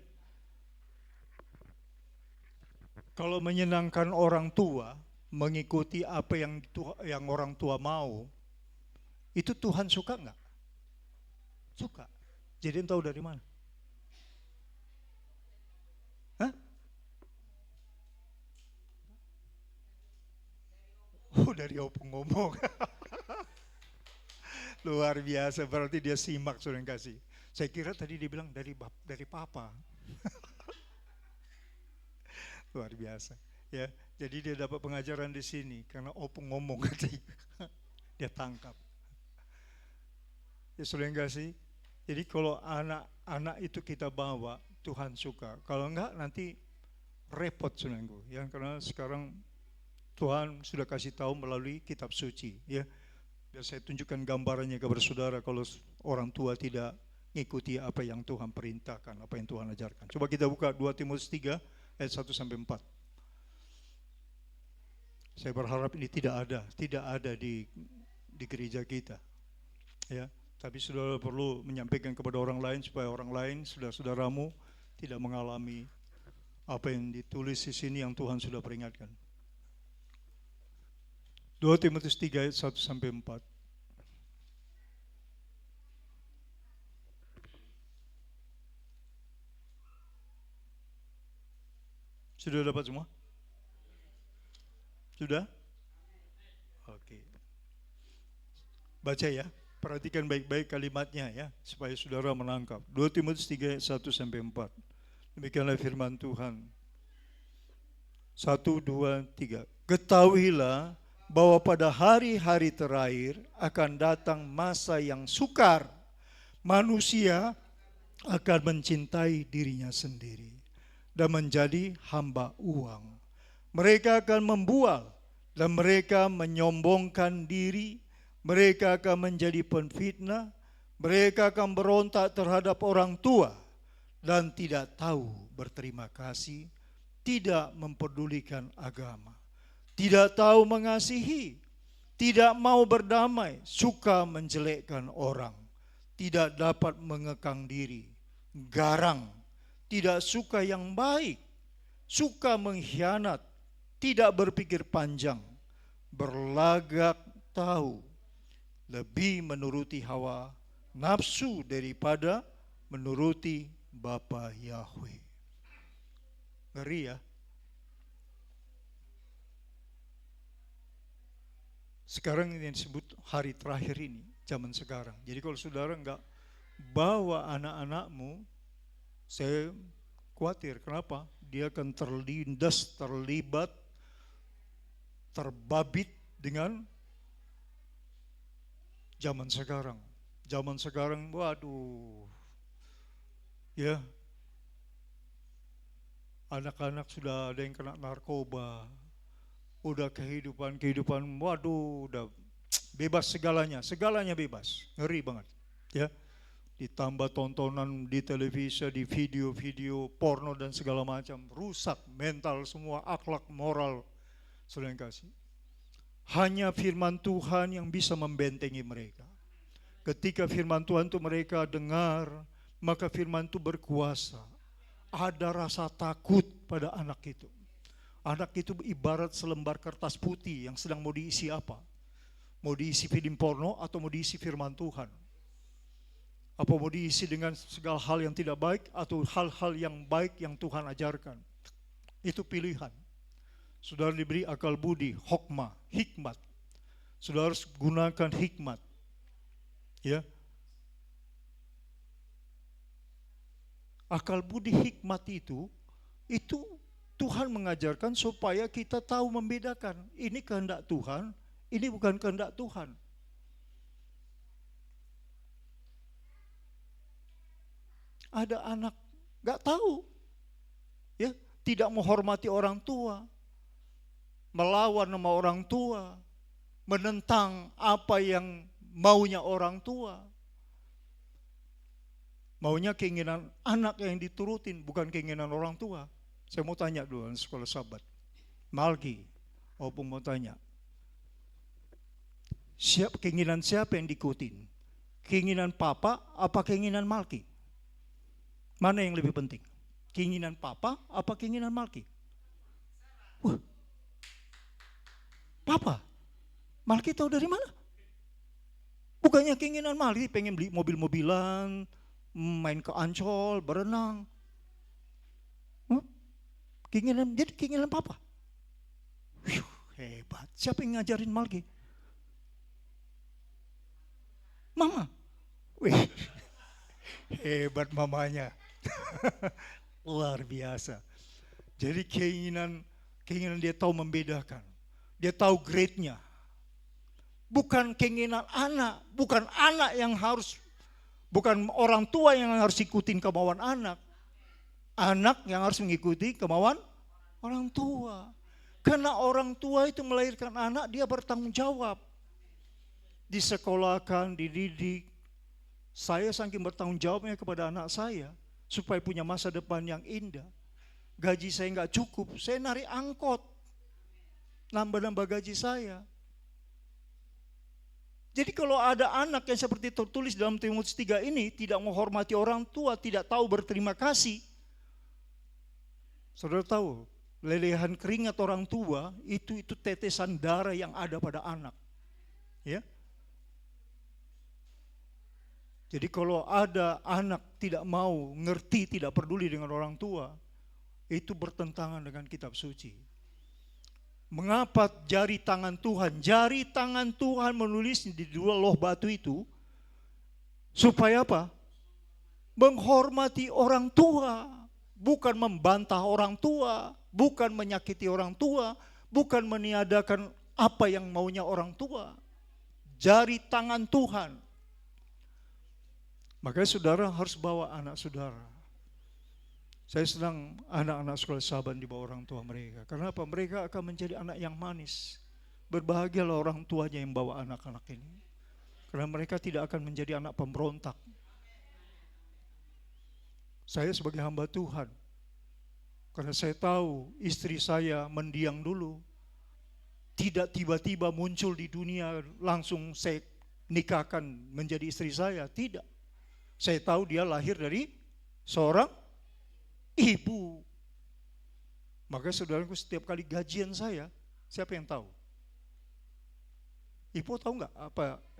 Kalau menyenangkan orang tua, mengikuti apa yang orang tua mau, itu Tuhan suka nggak? Suka. Jaden tahu dari mana? Hah? Oh, dari Opung ngomong. Luar biasa, berarti dia simak sudah kasih. Saya kira tadi dia bilang dari papa. Luar biasa. Ya, jadi dia dapat pengajaran di sini karena Opung ngomong katanya. Dia tangkap. Ya sudah kasih. Jadi kalau anak-anak itu kita bawa, Tuhan suka. Kalau enggak nanti repot saudaraku. Ya, karena sekarang Tuhan sudah kasih tahu melalui kitab suci, ya. Biar saya tunjukkan gambarannya kepada saudara kalau orang tua tidak mengikuti apa yang Tuhan perintahkan, apa yang Tuhan ajarkan. Coba kita buka 2 Timotius 3 ayat 1 sampai 4. Saya berharap ini tidak ada di gereja kita. Ya, tapi saudara perlu menyampaikan kepada orang lain supaya orang lain, saudara-saudaramu tidak mengalami apa yang ditulis di sini yang Tuhan sudah peringatkan. 2 Timotius 3 ayat 1 sampai 4. Sudah dapat semua? Sudah? Oke. Baca ya, perhatikan baik-baik kalimatnya ya, supaya saudara menangkap. 2 Timotius 3 ayat 1 sampai 4. Demikianlah firman Tuhan. 1, 2, 3. Ketahuilah bahwa pada hari-hari terakhir akan datang masa yang sukar. Manusia akan mencintai dirinya sendiri dan menjadi hamba uang. Mereka akan membual dan mereka menyombongkan diri. Mereka akan menjadi penfitnah. Mereka akan berontak terhadap orang tua dan tidak tahu berterima kasih, tidak mempedulikan agama, tidak tahu mengasihi, tidak mau berdamai, suka menjelekkan orang, tidak dapat mengekang diri, garang, tidak suka yang baik, suka mengkhianat, tidak berpikir panjang, berlagak tahu, lebih menuruti hawa nafsu daripada menuruti Bapa Yahweh. Ngeri ya. Sekarang ini yang disebut hari terakhir ini, zaman sekarang. Jadi kalau saudara enggak bawa anak-anakmu, saya khawatir. Kenapa? Dia akan terlindas, terlibat, terbabit dengan zaman sekarang. Zaman sekarang, waduh, ya, anak-anak sudah ada yang kena narkoba, udah kehidupan, waduh, udah bebas segalanya bebas, ngeri banget, ya. Ditambah tontonan di televisi, di video-video porno dan segala macam, rusak mental semua, akhlak, moral, saudara yang kasih. Hanya firman Tuhan yang bisa membentengi mereka. Ketika firman Tuhan itu mereka dengar, maka firman itu berkuasa. Ada rasa takut pada anak itu. Anak itu ibarat selembar kertas putih yang sedang mau diisi apa? Mau diisi film porno atau mau diisi firman Tuhan? Apa mau diisi dengan segala hal yang tidak baik atau hal-hal yang baik yang Tuhan ajarkan? Itu pilihan. Saudara diberi akal budi, hikmat. Saudara harus gunakan hikmat. Ya. Akal budi hikmat itu Tuhan mengajarkan supaya kita tahu membedakan. Ini kehendak Tuhan, ini bukan kehendak Tuhan. Ada anak gak tahu, ya, tidak menghormati orang tua, melawan sama orang tua, menentang apa yang maunya orang tua. Maunya keinginan anak yang diturutin, bukan keinginan orang tua. Saya mau tanya dulu sekolah sahabat. Malki, opung mau tanya. Keinginan siapa yang diikutin? Keinginan papa apa keinginan Malki? Mana yang lebih penting? Keinginan papa apa keinginan Malki? Wah, papa? Malki tahu dari mana? Bukannya keinginan Malki pengen beli mobil-mobilan, main ke Ancol, berenang. Jadi keinginan papa. Hebat. Siapa yang ngajarin Malki? Mama. Wih, hebat mamanya. Luar biasa. Jadi keinginan dia tahu membedakan. Dia tahu grade-nya. Bukan keinginan anak, bukan orang tua yang harus ikutin kemauan anak. Anak yang harus mengikuti kemauan orang tua. Karena orang tua itu melahirkan anak, dia bertanggung jawab. Disekolahkan, dididik. Saya saking bertanggung jawabnya kepada anak saya, supaya punya masa depan yang indah. Gaji saya nggak cukup, saya narik angkot. nambah-nambah gaji saya. Jadi kalau ada anak yang seperti tertulis dalam Timotius 3 ini, tidak menghormati orang tua, tidak tahu berterima kasih. Saudara tahu, lelehan keringat orang tua itu tetesan darah yang ada pada anak. Ya. Jadi kalau ada anak tidak mau ngerti, tidak peduli dengan orang tua, itu bertentangan dengan kitab suci. Mengapa jari tangan Tuhan? Jari tangan Tuhan menulis di dua loh batu itu supaya apa? Menghormati orang tua, bukan membantah orang tua, bukan menyakiti orang tua, bukan meniadakan apa yang maunya orang tua. Jari tangan Tuhan. Makanya saudara harus bawa anak saudara. Saya senang anak-anak sekolah Saban di bawah orang tua mereka. Karena apa? Mereka akan menjadi anak yang manis. Berbahagialah orang tuanya yang bawa anak-anak ini. Karena mereka tidak akan menjadi anak pemberontak. Saya sebagai hamba Tuhan, karena saya tahu istri saya mendiang dulu. Tidak tiba-tiba muncul di dunia langsung saya nikahkan menjadi istri saya. Tidak. Saya tahu dia lahir dari seorang ibu. Maka saudaraku, setiap kali gajian saya, siapa yang tahu? Ibu tahu nggak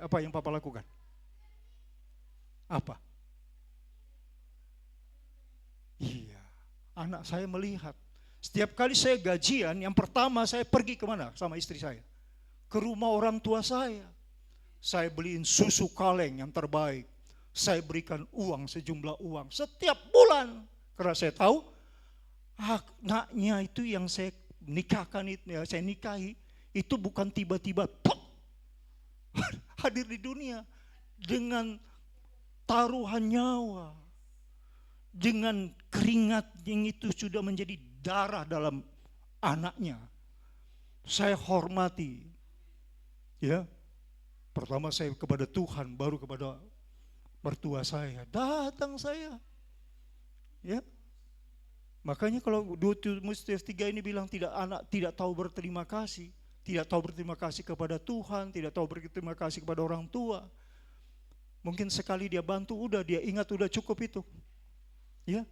apa yang papa lakukan? Apa? Iya, anak saya melihat. Setiap kali saya gajian, yang pertama saya pergi kemana sama istri saya? Ke rumah orang tua saya. Saya beliin susu kaleng yang terbaik. Saya berikan uang, sejumlah uang setiap bulan. Karena saya tahu anaknya itu yang saya nikahkan, saya nikahi, itu bukan tiba-tiba hadir di dunia. Dengan taruhan nyawa. Dengan keringat yang itu sudah menjadi darah dalam anaknya. Saya hormati. Ya. Pertama saya kepada Tuhan, baru kepada mertua saya. Datang saya. Ya. Makanya kalau 2 Timotius 3 ini bilang anak tidak tahu berterima kasih, tidak tahu berterima kasih kepada Tuhan, tidak tahu berterima kasih kepada orang tua. Mungkin sekali dia bantu, udah dia ingat udah cukup itu. Ya.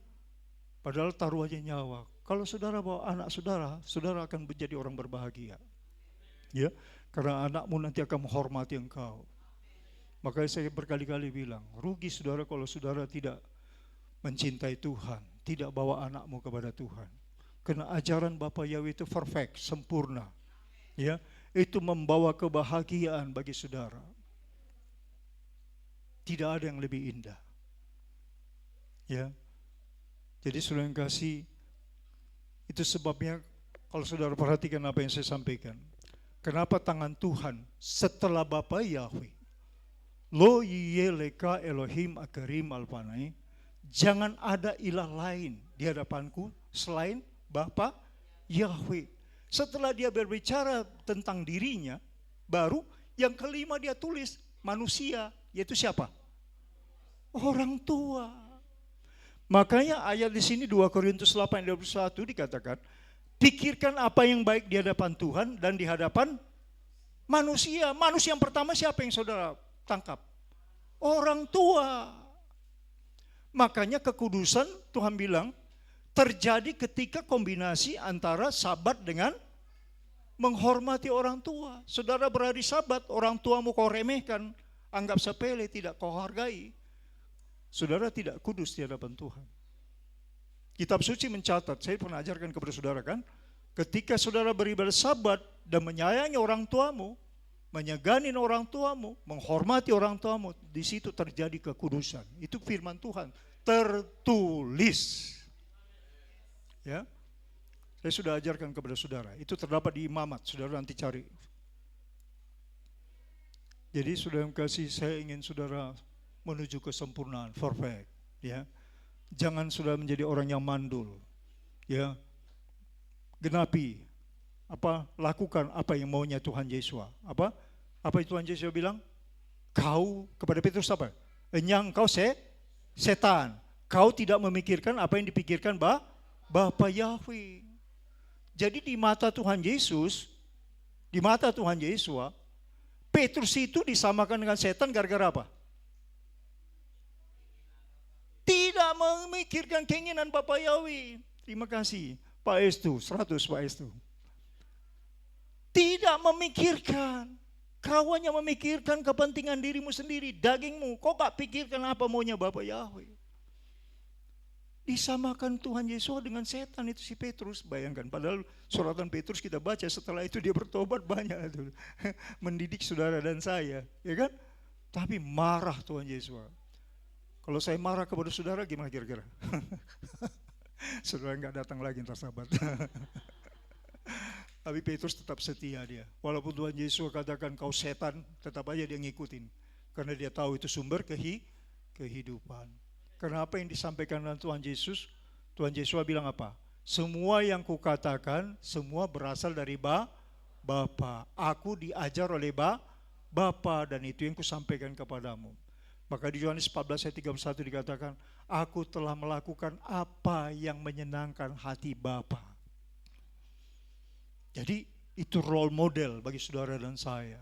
Padahal taruhannya nyawa. Kalau saudara bawa anak saudara, saudara akan menjadi orang berbahagia. Ya. Karena anakmu nanti akan menghormati engkau. Makanya saya berkali-kali bilang, rugi saudara kalau saudara tidak mencintai Tuhan, tidak bawa anakmu kepada Tuhan. Karena ajaran Bapak Yahweh itu perfect, sempurna. Ya, itu membawa kebahagiaan bagi saudara. Tidak ada yang lebih indah. Ya. Jadi saudara yang kasih, itu sebabnya kalau saudara perhatikan apa yang saya sampaikan. Kenapa tangan Tuhan setelah Bapak Yahweh, Lo yeleka Elohim akarim alpanai, jangan ada ilah lain di hadapanku selain Bapa Yahweh. Setelah dia berbicara tentang dirinya, baru yang kelima dia tulis manusia, yaitu siapa? Orang tua. Makanya ayat di sini 2 Korintus 8:21 dikatakan, pikirkan apa yang baik di hadapan Tuhan dan di hadapan manusia. Manusia yang pertama siapa yang saudara tangkap? Orang tua. Makanya kekudusan Tuhan bilang terjadi ketika kombinasi antara sabat dengan menghormati orang tua. Saudara berhari sabat, orang tuamu kau remehkan, anggap sepele, tidak kau hargai. Saudara tidak kudus di hadapan Tuhan. Kitab suci mencatat, saya pernah ajarkan kepada saudara kan, ketika saudara beribadah sabat dan menyayangi orang tuamu, menyegani orang tuamu, menghormati orang tuamu, di situ terjadi kekudusan. Itu firman Tuhan, tertulis. Ya, saya sudah ajarkan kepada saudara. Itu terdapat di Imamat, saudara nanti cari. Jadi saudara yang kasih, saya ingin saudara menuju kesempurnaan, perfect. Ya, jangan saudara menjadi orang yang mandul. Ya, genapi. Lakukan apa yang maunya Tuhan Yesus. Apa Tuhan Yesus bilang? Kau kepada Petrus apa? Enyang kau setan. Kau tidak memikirkan apa yang dipikirkan Bapa Yahweh. Jadi di mata Tuhan Yesus, Di mata Tuhan Yesus, Petrus itu disamakan dengan setan gara-gara apa? Tidak memikirkan keinginan Bapak Yahweh. Terima kasih Pak Estu, 100 Pak Estu. Tidak memikirkan. Kau hanya memikirkan kepentingan dirimu sendiri, dagingmu. Kau gak pikirkan apa maunya Bapak Yahweh. Disamakan Tuhan Yesus dengan setan itu si Petrus. Bayangkan, padahal suratan Petrus kita baca setelah itu dia bertobat banyak itu. Mendidik saudara dan saya, ya kan? Tapi marah Tuhan Yesus. Kalau saya marah kepada saudara gimana kira-kira? Saudara nggak datang lagi ntar sahabat. Tapi Petrus tetap setia dia. Walaupun Tuhan Yesus katakan kau setan, tetap aja dia ngikutin. Karena dia tahu itu sumber kehidupan. Karena apa yang disampaikan oleh Tuhan Yesus bilang apa? Semua yang kukatakan, semua berasal dari Bapa. Aku diajar oleh Bapa dan itu yang kusampaikan kepadamu. Maka di Yohanes 14 ayat 31 dikatakan, aku telah melakukan apa yang menyenangkan hati Bapa. Jadi itu role model bagi saudara dan saya.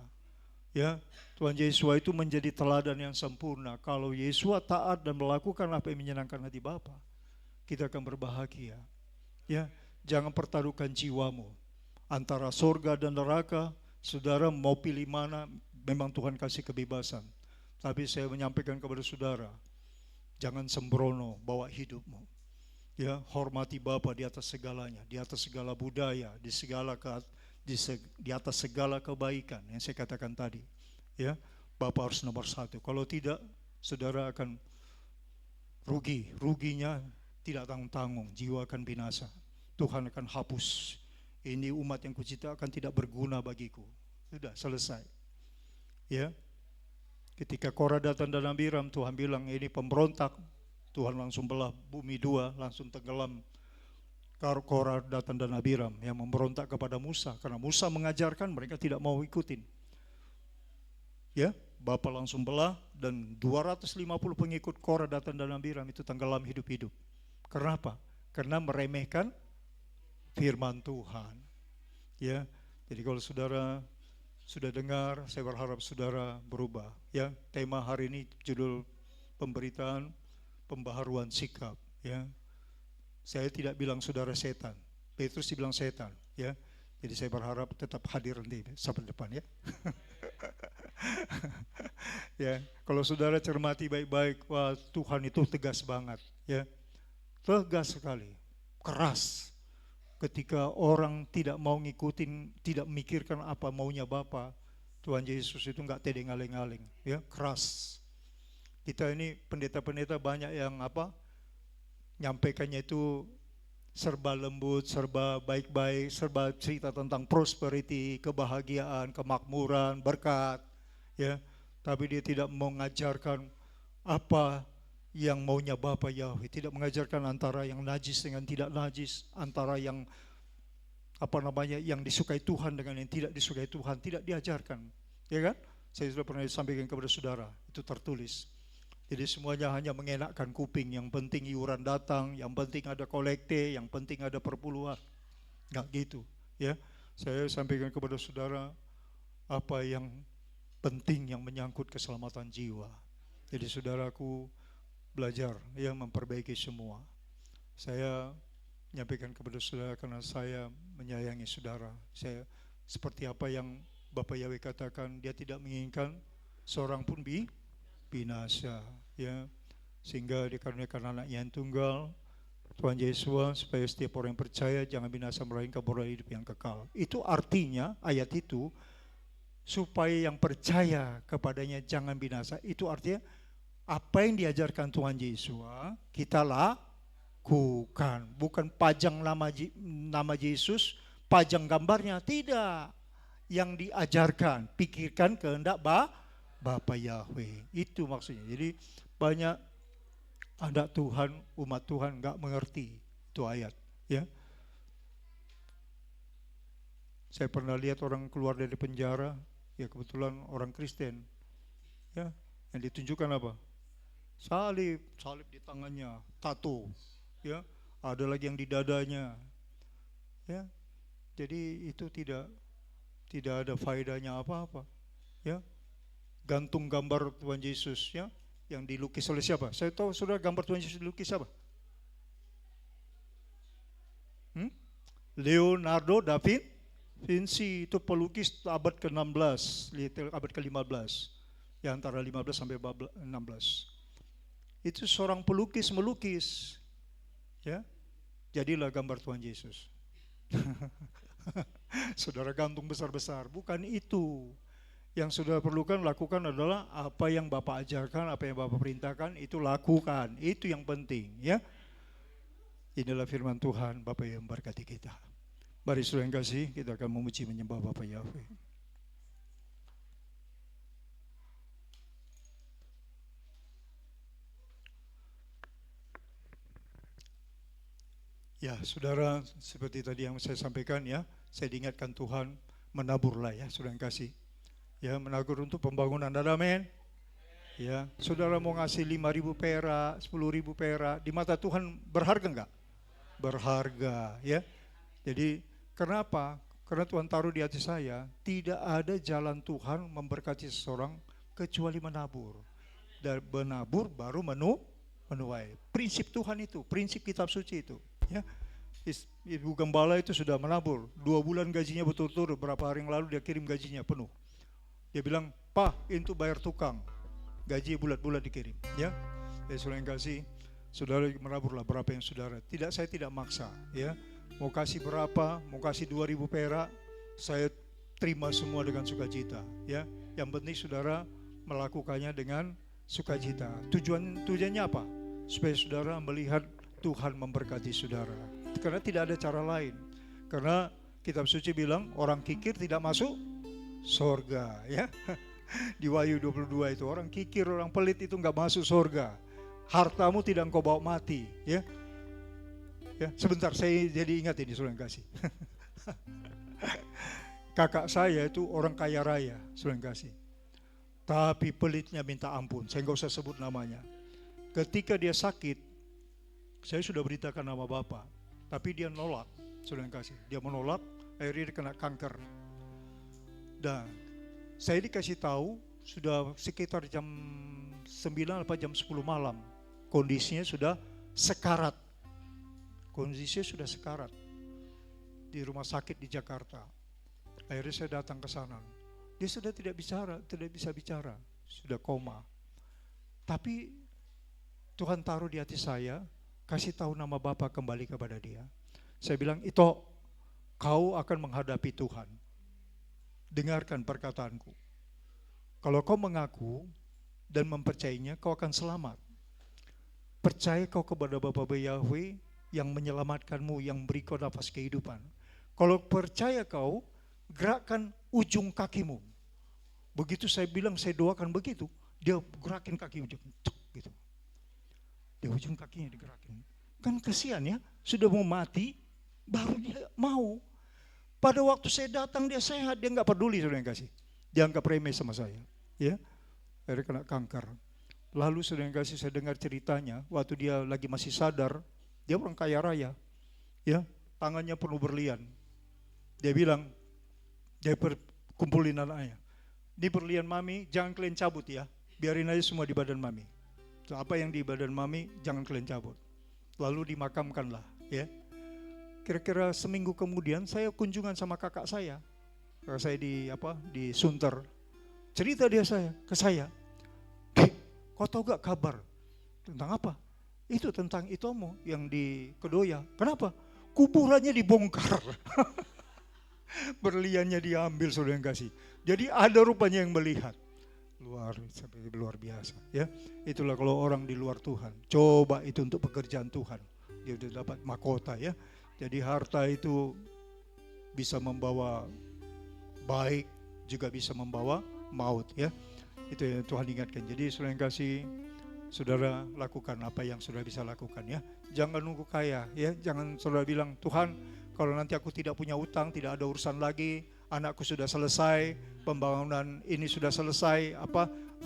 Ya, Tuhan Yesus itu menjadi teladan yang sempurna. Kalau Yesus taat dan melakukan apa yang menyenangkan hati Bapa, kita akan berbahagia. Ya, jangan pertaruhkan jiwamu antara surga dan neraka. Saudara mau pilih mana, memang Tuhan kasih kebebasan. Tapi saya menyampaikan kepada saudara, jangan sembrono bawa hidupmu. Ya, hormati Bapa di atas segalanya, di atas segala budaya, di atas segala kebaikan yang saya katakan tadi. Ya, Bapa harus nomor satu. Kalau tidak, saudara akan ruginya tidak tanggung-tanggung, jiwa akan binasa. Tuhan akan hapus. Ini umat yang kuciptakan tidak berguna bagiku. Sudah selesai. Ya. Ketika Korah datang dan Abiram, Tuhan bilang ini pemberontak. Tuhan langsung belah bumi dua, langsung tenggelam. Korah datang dan Abiram yang memberontak kepada Musa. Karena Musa mengajarkan, mereka tidak mau ikutin. Ya, Bapa langsung belah dan 250 pengikut Korah datang dan Abiram itu tenggelam hidup-hidup. Karena apa? Karena meremehkan firman Tuhan. Ya, jadi kalau saudara sudah dengar, saya berharap saudara berubah. Ya, tema hari ini judul pemberitaan pembaharuan sikap. Ya, saya tidak bilang saudara setan. Petrus dibilang setan. Ya, jadi saya berharap tetap hadir nanti sampai depan ya. Ya, kalau saudara cermati baik-baik, wah Tuhan itu tegas banget. Ya, tegas sekali, keras. Ketika orang tidak mau ngikutin, tidak memikirkan apa maunya Bapa, Tuhan Yesus itu enggak tedeng aling-aling, ya, keras. Kita ini pendeta-pendeta banyak yang nyampaikannya itu serba lembut, serba baik-baik, serba cerita tentang prosperity, kebahagiaan, kemakmuran, berkat, ya. Tapi dia tidak mengajarkan apa yang maunya Bapa Yahweh, tidak mengajarkan antara yang najis dengan tidak najis, antara yang yang disukai Tuhan dengan yang tidak disukai Tuhan, tidak diajarkan, ya kan? Saya sudah pernah sampaikan kepada saudara, itu tertulis. Jadi semuanya hanya mengenakkan kuping, yang penting iuran datang, yang penting ada kolekte, yang penting ada perpuluhan. Enggak gitu, ya. Saya sampaikan kepada saudara apa yang penting yang menyangkut keselamatan jiwa. Jadi saudaraku belajar ya memperbaiki semua. Saya menyampaikan kepada saudara karena saya menyayangi saudara. Saya seperti apa yang Bapak Yahweh katakan, dia tidak menginginkan seorang pun binasa, ya. Sehingga dikaruniakan anaknya yang tunggal, Tuhan Yesus, supaya setiap orang yang percaya jangan binasa melainkan beroleh hidup yang kekal. Itu artinya ayat itu supaya yang percaya kepadanya jangan binasa. Itu artinya apa yang diajarkan Tuhan Yesus kita lakukan, bukan pajang nama Yesus, pajang gambarnya, tidak. Yang diajarkan, pikirkan kehendak Bapa Yahweh, itu maksudnya. Jadi banyak anak Tuhan, umat Tuhan nggak mengerti itu ayat, ya. Saya pernah lihat orang keluar dari penjara, ya kebetulan orang Kristen, ya, yang ditunjukkan apa? Salib di tangannya, tato, ya, ada lagi yang di dadanya, ya. Jadi itu tidak tidak ada faedahnya apa-apa. Ya, gantung gambar Tuhan Yesus ya, yang dilukis oleh siapa? Saya tahu saudara gambar Tuhan Yesus dilukis siapa? Leonardo da Vinci, itu pelukis abad ke-16, abad ke-15, ya antara 15 sampai 16. Itu seorang pelukis melukis, ya, jadilah gambar Tuhan Yesus. Saudara gantung besar-besar, bukan itu. Yang saudara perlukan lakukan adalah apa yang Bapak ajarkan, apa yang Bapak perintahkan, itu lakukan. Itu yang penting, ya. Inilah firman Tuhan, Bapak yang memberkati kita. Mari saudara yang kasih, kita akan memuji menyembah Bapak Yahweh. Ya, saudara, seperti tadi yang saya sampaikan ya, saya diingatkan Tuhan, menaburlah ya, saudara yang kasih. Ya, menabur untuk pembangunan, amin. Ya, saudara mau ngasih 5.000 perak, 10.000 perak, di mata Tuhan berharga enggak? Berharga, ya. Jadi, kenapa? Karena Tuhan taruh di hati saya, tidak ada jalan Tuhan memberkati seseorang kecuali menabur. Dan menabur baru menuai. Prinsip Tuhan itu, prinsip kitab suci itu. Ya, Ibu Gembala itu sudah menabur 2 bulan gajinya betul-betul, beberapa hari yang lalu dia kirim gajinya penuh. Dia bilang, Pak, itu bayar tukang, gaji bulat-bulat dikirim. Ya, saudara yang kasih, saudara menaburlah berapa yang saudara. Saya tidak maksa. Ya, mau kasih berapa, mau kasih 2.000 perak, saya terima semua dengan sukacita. Ya, yang penting saudara melakukannya dengan sukacita. Tujuannya apa? Supaya saudara melihat Tuhan memberkati saudara. Karena tidak ada cara lain. Karena kitab suci bilang orang kikir tidak masuk surga, ya. Di Wahyu 22 itu orang kikir, orang pelit itu enggak masuk surga. Hartamu tidak engkau bawa mati, ya. Ya, sebentar saya jadi ingat ini saudara yang kasih. Kakak saya itu orang kaya raya, saudara yang kasih. Tapi pelitnya minta ampun, saya enggak usah sebut namanya. Ketika dia sakit, saya sudah beritakan nama Bapak, tapi dia nolak, saudara yang kasih. Dia menolak, akhirnya dia kena kanker. Dan saya dikasih tahu sudah sekitar jam 9 atau jam 10 malam, kondisinya sudah sekarat. Kondisinya sudah sekarat di rumah sakit di Jakarta. Akhirnya saya datang ke sana. Dia sudah tidak bisa bicara, sudah koma. Tapi Tuhan taruh di hati saya, kasih tahu nama Bapa kembali kepada dia. Saya bilang, Ito, kau akan menghadapi Tuhan. Dengarkan perkataanku. Kalau kau mengaku dan mempercayainya, kau akan selamat. Percaya kau kepada Bapa Yahweh yang menyelamatkanmu, yang beri kau nafas kehidupan. Kalau percaya kau, gerakkan ujung kakimu. Begitu saya bilang, saya doakan begitu, dia gerakin kaki ujung, gitu. Di ujung kakinya digerakin. Kan kasihan ya, sudah mau mati, baru dia mau. Pada waktu saya datang dia sehat, dia nggak peduli saudara yang kasih. Dia anggap remeh sama saya, ya. Akhirnya kena kanker. Lalu saudara yang kasih, saya dengar ceritanya, waktu dia lagi masih sadar, dia orang kaya raya, ya, tangannya penuh berlian. Dia bilang, dia kumpulin anaknya. Ini berlian mami, jangan kalian cabut ya, biarin aja semua di badan mami. Apa yang di badan mami jangan kalian cabut. Lalu dimakamkanlah, ya. Kira-kira seminggu kemudian saya kunjungan sama kakak saya. Kakak saya di Sunter. Cerita dia ke saya. Kau tahu gak kabar tentang apa? Itu tentang Itomo yang di Kedoya. Kenapa? Kuburannya dibongkar. Berliannya diambil saudara yang kasih. Jadi ada rupanya yang melihat. Luar biasa, ya. Itulah kalau orang di luar Tuhan. Coba itu untuk pekerjaan Tuhan, dia sudah dapat mahkota, ya. Jadi harta itu bisa membawa baik, juga bisa membawa maut, ya. Itu yang Tuhan ingatkan. Jadi saudara yang kasih, saudara lakukan apa yang saudara bisa lakukan, ya. Jangan nunggu kaya, ya. Jangan saudara bilang, Tuhan, kalau nanti aku tidak punya utang, tidak ada urusan lagi, anakku sudah selesai, pembangunan ini sudah selesai,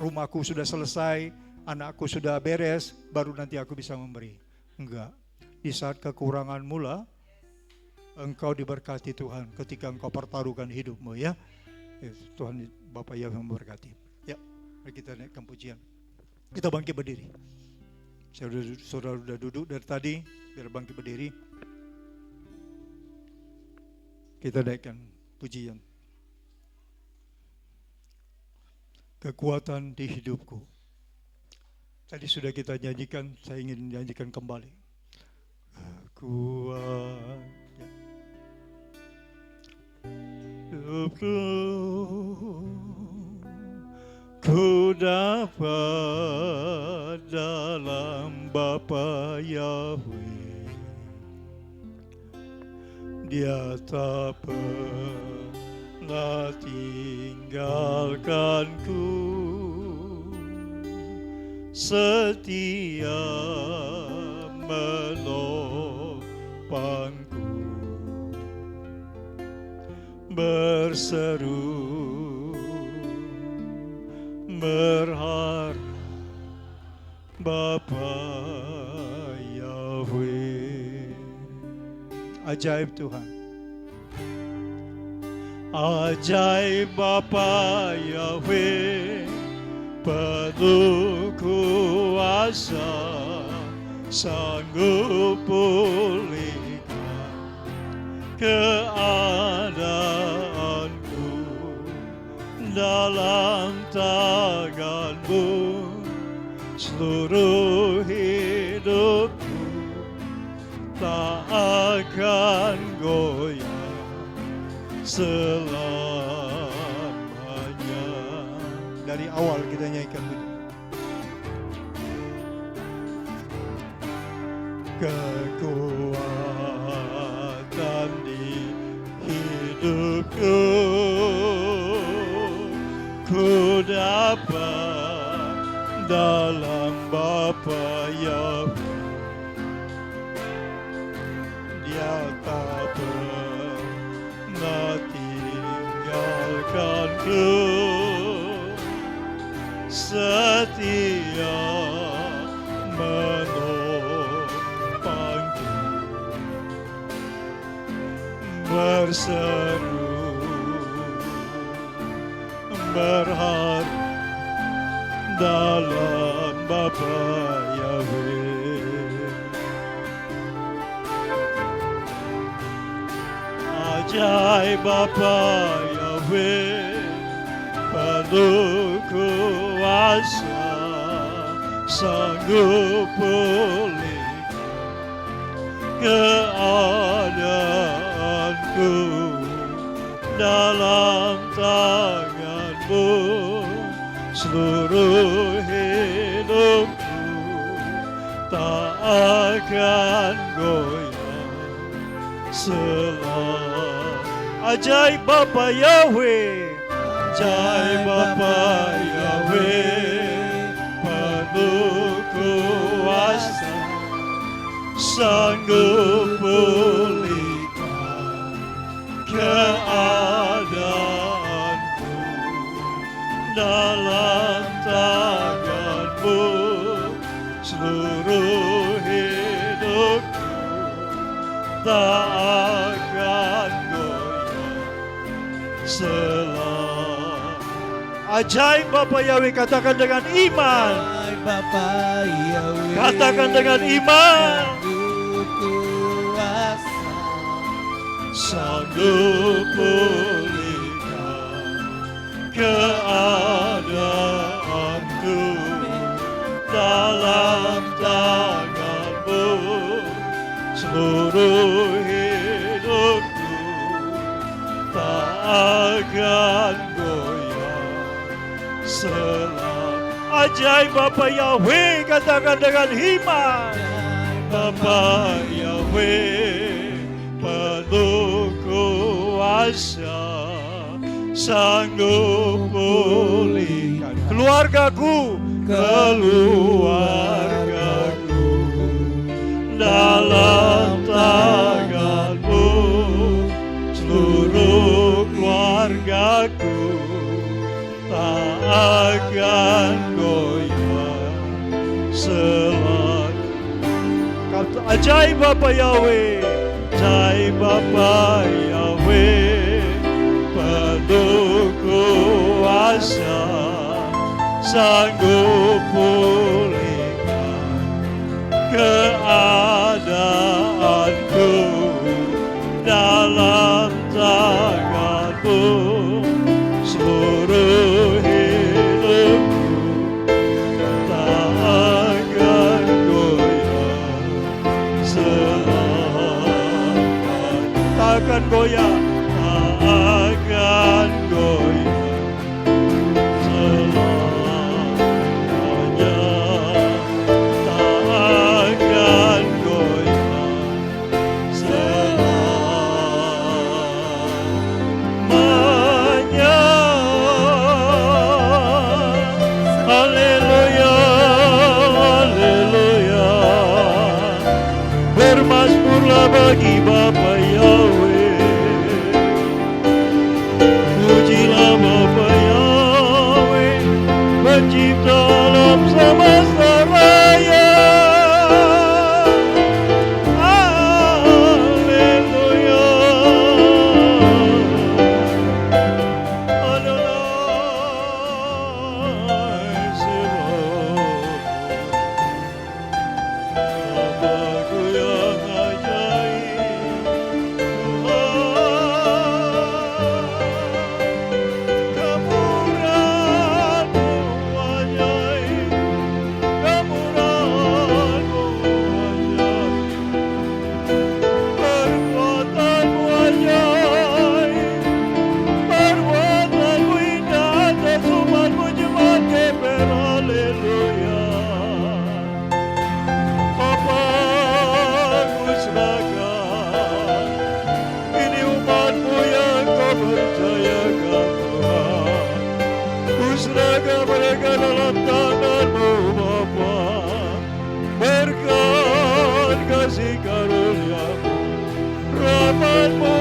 rumahku sudah selesai, anakku sudah beres, baru nanti aku bisa memberi. Enggak. Di saat kekurangan mula, engkau diberkati Tuhan ketika engkau pertaruhkan hidupmu, ya. Tuhan Bapak Yahweh memberkati. Ya, mari kita naikkan pujian. Kita bangkit berdiri. Saudara sudah duduk dari tadi, biar bangkit berdiri. Kita naikkan pujian. Kekuatan di hidupku. Tadi sudah kita nyanyikan, saya ingin nyanyikan kembali. Kekuatan hidupku, ku dapat dalam Bapa Yahweh. Dia tak pernah tinggalkanku, setia menopangku, berseru berharap Bapa Yahweh. Ajaib Tuhan, ajaib Bapa Yahweh, penuh kuasa, sanggup pulihkan keadaanku, dalam tangan-Mu seluruh hidupku tak akan goyah selamanya. Dari awal kita nyanyikan begitu. Kekuatan di hidupku, ku dapat dalam Bapa Yahweh. Dia tak pernah tinggalkanku, setia menopangku, berseru berharap dalam Bapa Yahweh. Ajaib Bapa Yahweh, penuh kuasa, sanggup pulihkan keadaanku, dalam tangan-Mu seluruh hidupku tak akan goyah selamanya. Ajaib Bapa Yahweh, ajaib Bapa Yahweh, penuh kuasa, sanggup pulihkan keadaanku, dalam tangan-Mu seluruh hidupku tak akan goyah selamanya. Ajaib Bapa Yahweh, katakan dengan iman. Ajaib Bapa Yahweh, Katakan dengan iman. penuh kuasa, Sanggup pulihkan keadaanku, dalam tangan-Mu seluruh hidupku tak akan goyah selamanya. Ajaib Bapa Yahweh, katakan dengan iman. Bapa Yahweh, penuh kuasa, sanggup pulihkan keluargaku, keluargaku, dalam tangan-Mu seluruh keluargaku tak akan goyah selamanya. Ajaib Bapa Yahweh, ajaib Bapa Yahweh, penuh kuasa sanggup pulihkan keadaanku dalam tangan-Mu. Seluruh hidupku tak akan goyah selamanya. Tak akan goyah, tak akan goyah selamanya. Tak akan goyah selamanya. Haleluya, haleluya. Bermazmurlah bagi Bapa Yahweh, pujilah Bapa Yahweh, pencipta alam semesta raya. Haleluya, Adonai Sebaot. Bapakku yang ajaib, kemurahan-Mu ajaib, kemurahan-Mu ajaib, perbuatan-Mu ajaib, perbuatan-Mu indah atas umat-Mu jemaat Keper. Haleluya. Bapa, ku serahkan ini umat-Mu yang Kau percayakan Tuhan. Ku serahkan mereka dalam tangan-Mu Bapa. Berkat kasih karunia-Mu, rahmat-Mu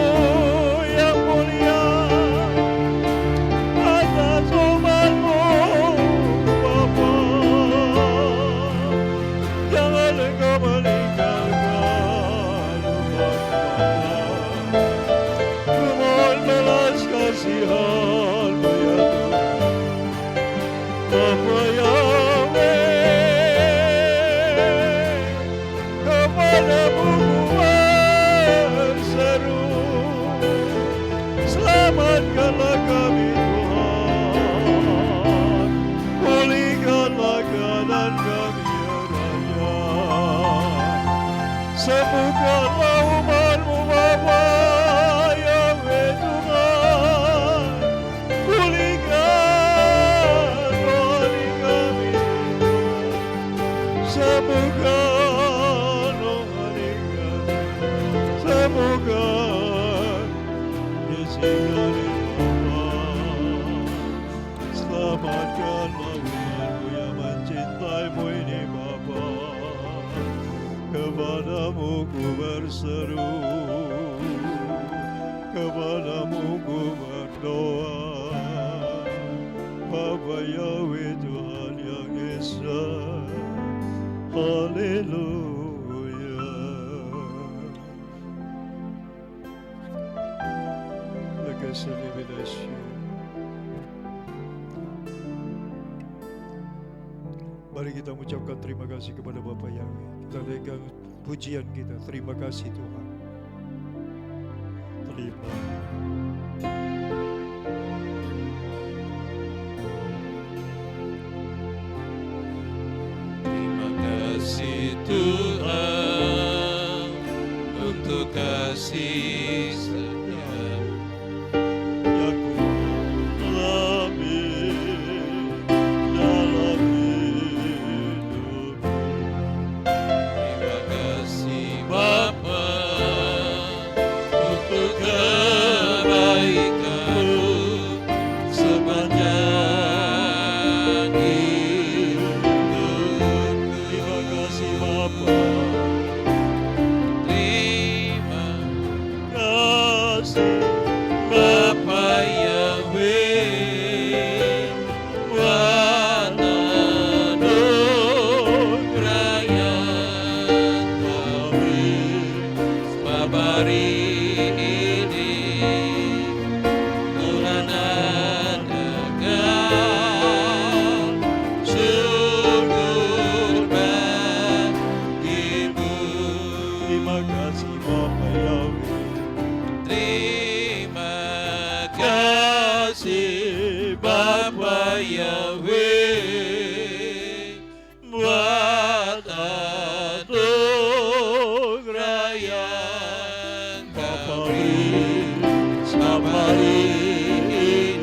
yang mulia atas umat-Mu Bapa. Jangan Engkau meninggalkan umat-Mu. Kumohon belas kasihan-Mu ya Tuhan. Bapa Yahweh, kepada-Mu ku berseru, selamatkanlah kami Tuhan, pulihkanlah keadaan kami ya Raja. Sembuhkanlah umat-Mu Bapa Yahweh Tuhan, pulihkan rohani kami Tuhan. Sembuhkan rohani kami, sembuhkan isi kami Tuhan. Selamatkanlah umat-Mu yang mencintai-Mu ini Bapa. Kepada-Mu ku berseru, kepada-Mu ku berdoa. Bapa Yahweh Tuhan yang Esa. Haleluya. Lekas celebration. Mari kita mengucapkan terima kasih kepada Bapa Yahweh. Kita naikkan pujian kita. Terima kasih Tuhan. Terima. Terima kasih Tuhan untuk kasih setia-Mu. Yang ku alami dalam hidupku. Terima kasih Bapa untuk kebaikan-Mu sepanjang hidupku. Terima kasih Bapa. Terima syukur bagimu. Terima kasih Bapa Yahweh. Terima kasih Bapa Yahweh buat anugerah yang Kau beri selama ini.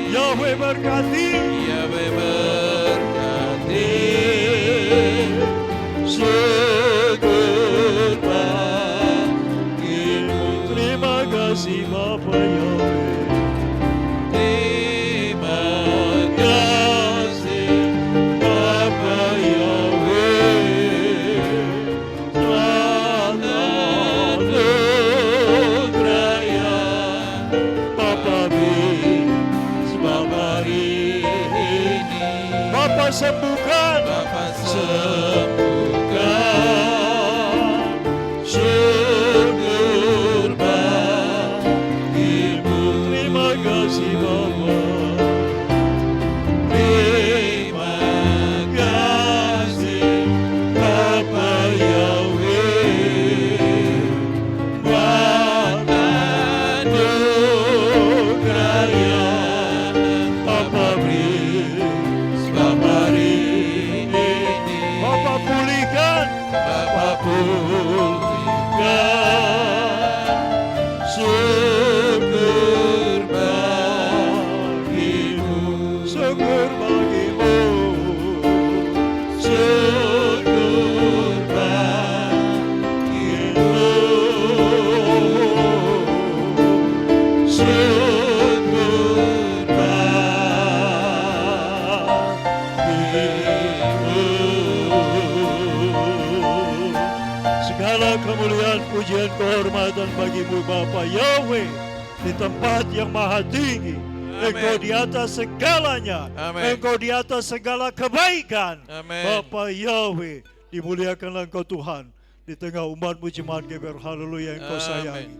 Yahweh berkati. Yahweh berkati. Syukur bagimu. Terima kasih Bapa Yahweh. Terima kasih Bapa Yahweh buat anugerah yang Bapa beri selama ini. Bapa sembuhkan. Bapa sembuhkan. Syukur bagimu. Terima kasih Bapa. Terima kasih Bapa Yahweh buat anugerah yang Bapa beri sebab hari ini. Bapa pulihkan. Bapa pulihkan. Syukur bagimu. Syukur bagimu. Syukur bagimu. Syukur bagimu. Segala kemuliaan, pujian, kehormatan bagimu Bapa Yahweh di tempat yang maha tinggi. Amin. Engkau di atas segalanya. Amin. Engkau di atas segala kebaikan. Amin. Bapa Yahweh, dimuliakanlah Engkau Tuhan di tengah umat-Mu jemaat GBR Haleluya yang Engkau Amin. sayangi.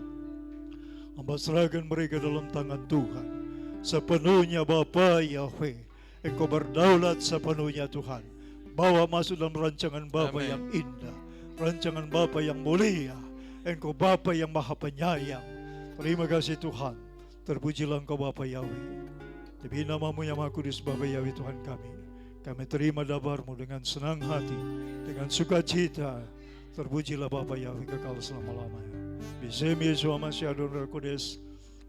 Hamba serahkan mereka dalam tangan Tuhan. Sepenuhnya Bapa Yahweh, Engkau berdaulat sepenuhnya Tuhan. Bawa masuk dalam rancangan Bapa Amin. yang indah, rancangan Bapa yang mulia. Engkau Bapa yang maha penyayang. Terima kasih Tuhan. Terpujilah Engkau Bapa Yahweh. Demi nama-Mu yang Maha Kudus Bapa Yahweh Tuhan kami. Kami terima dabar-Mu dengan senang hati, dengan sukacita. Terpujilah Bapa Yahweh kekal selama-lamanya. Bisem Yesus Masih Adon Roh Kudus.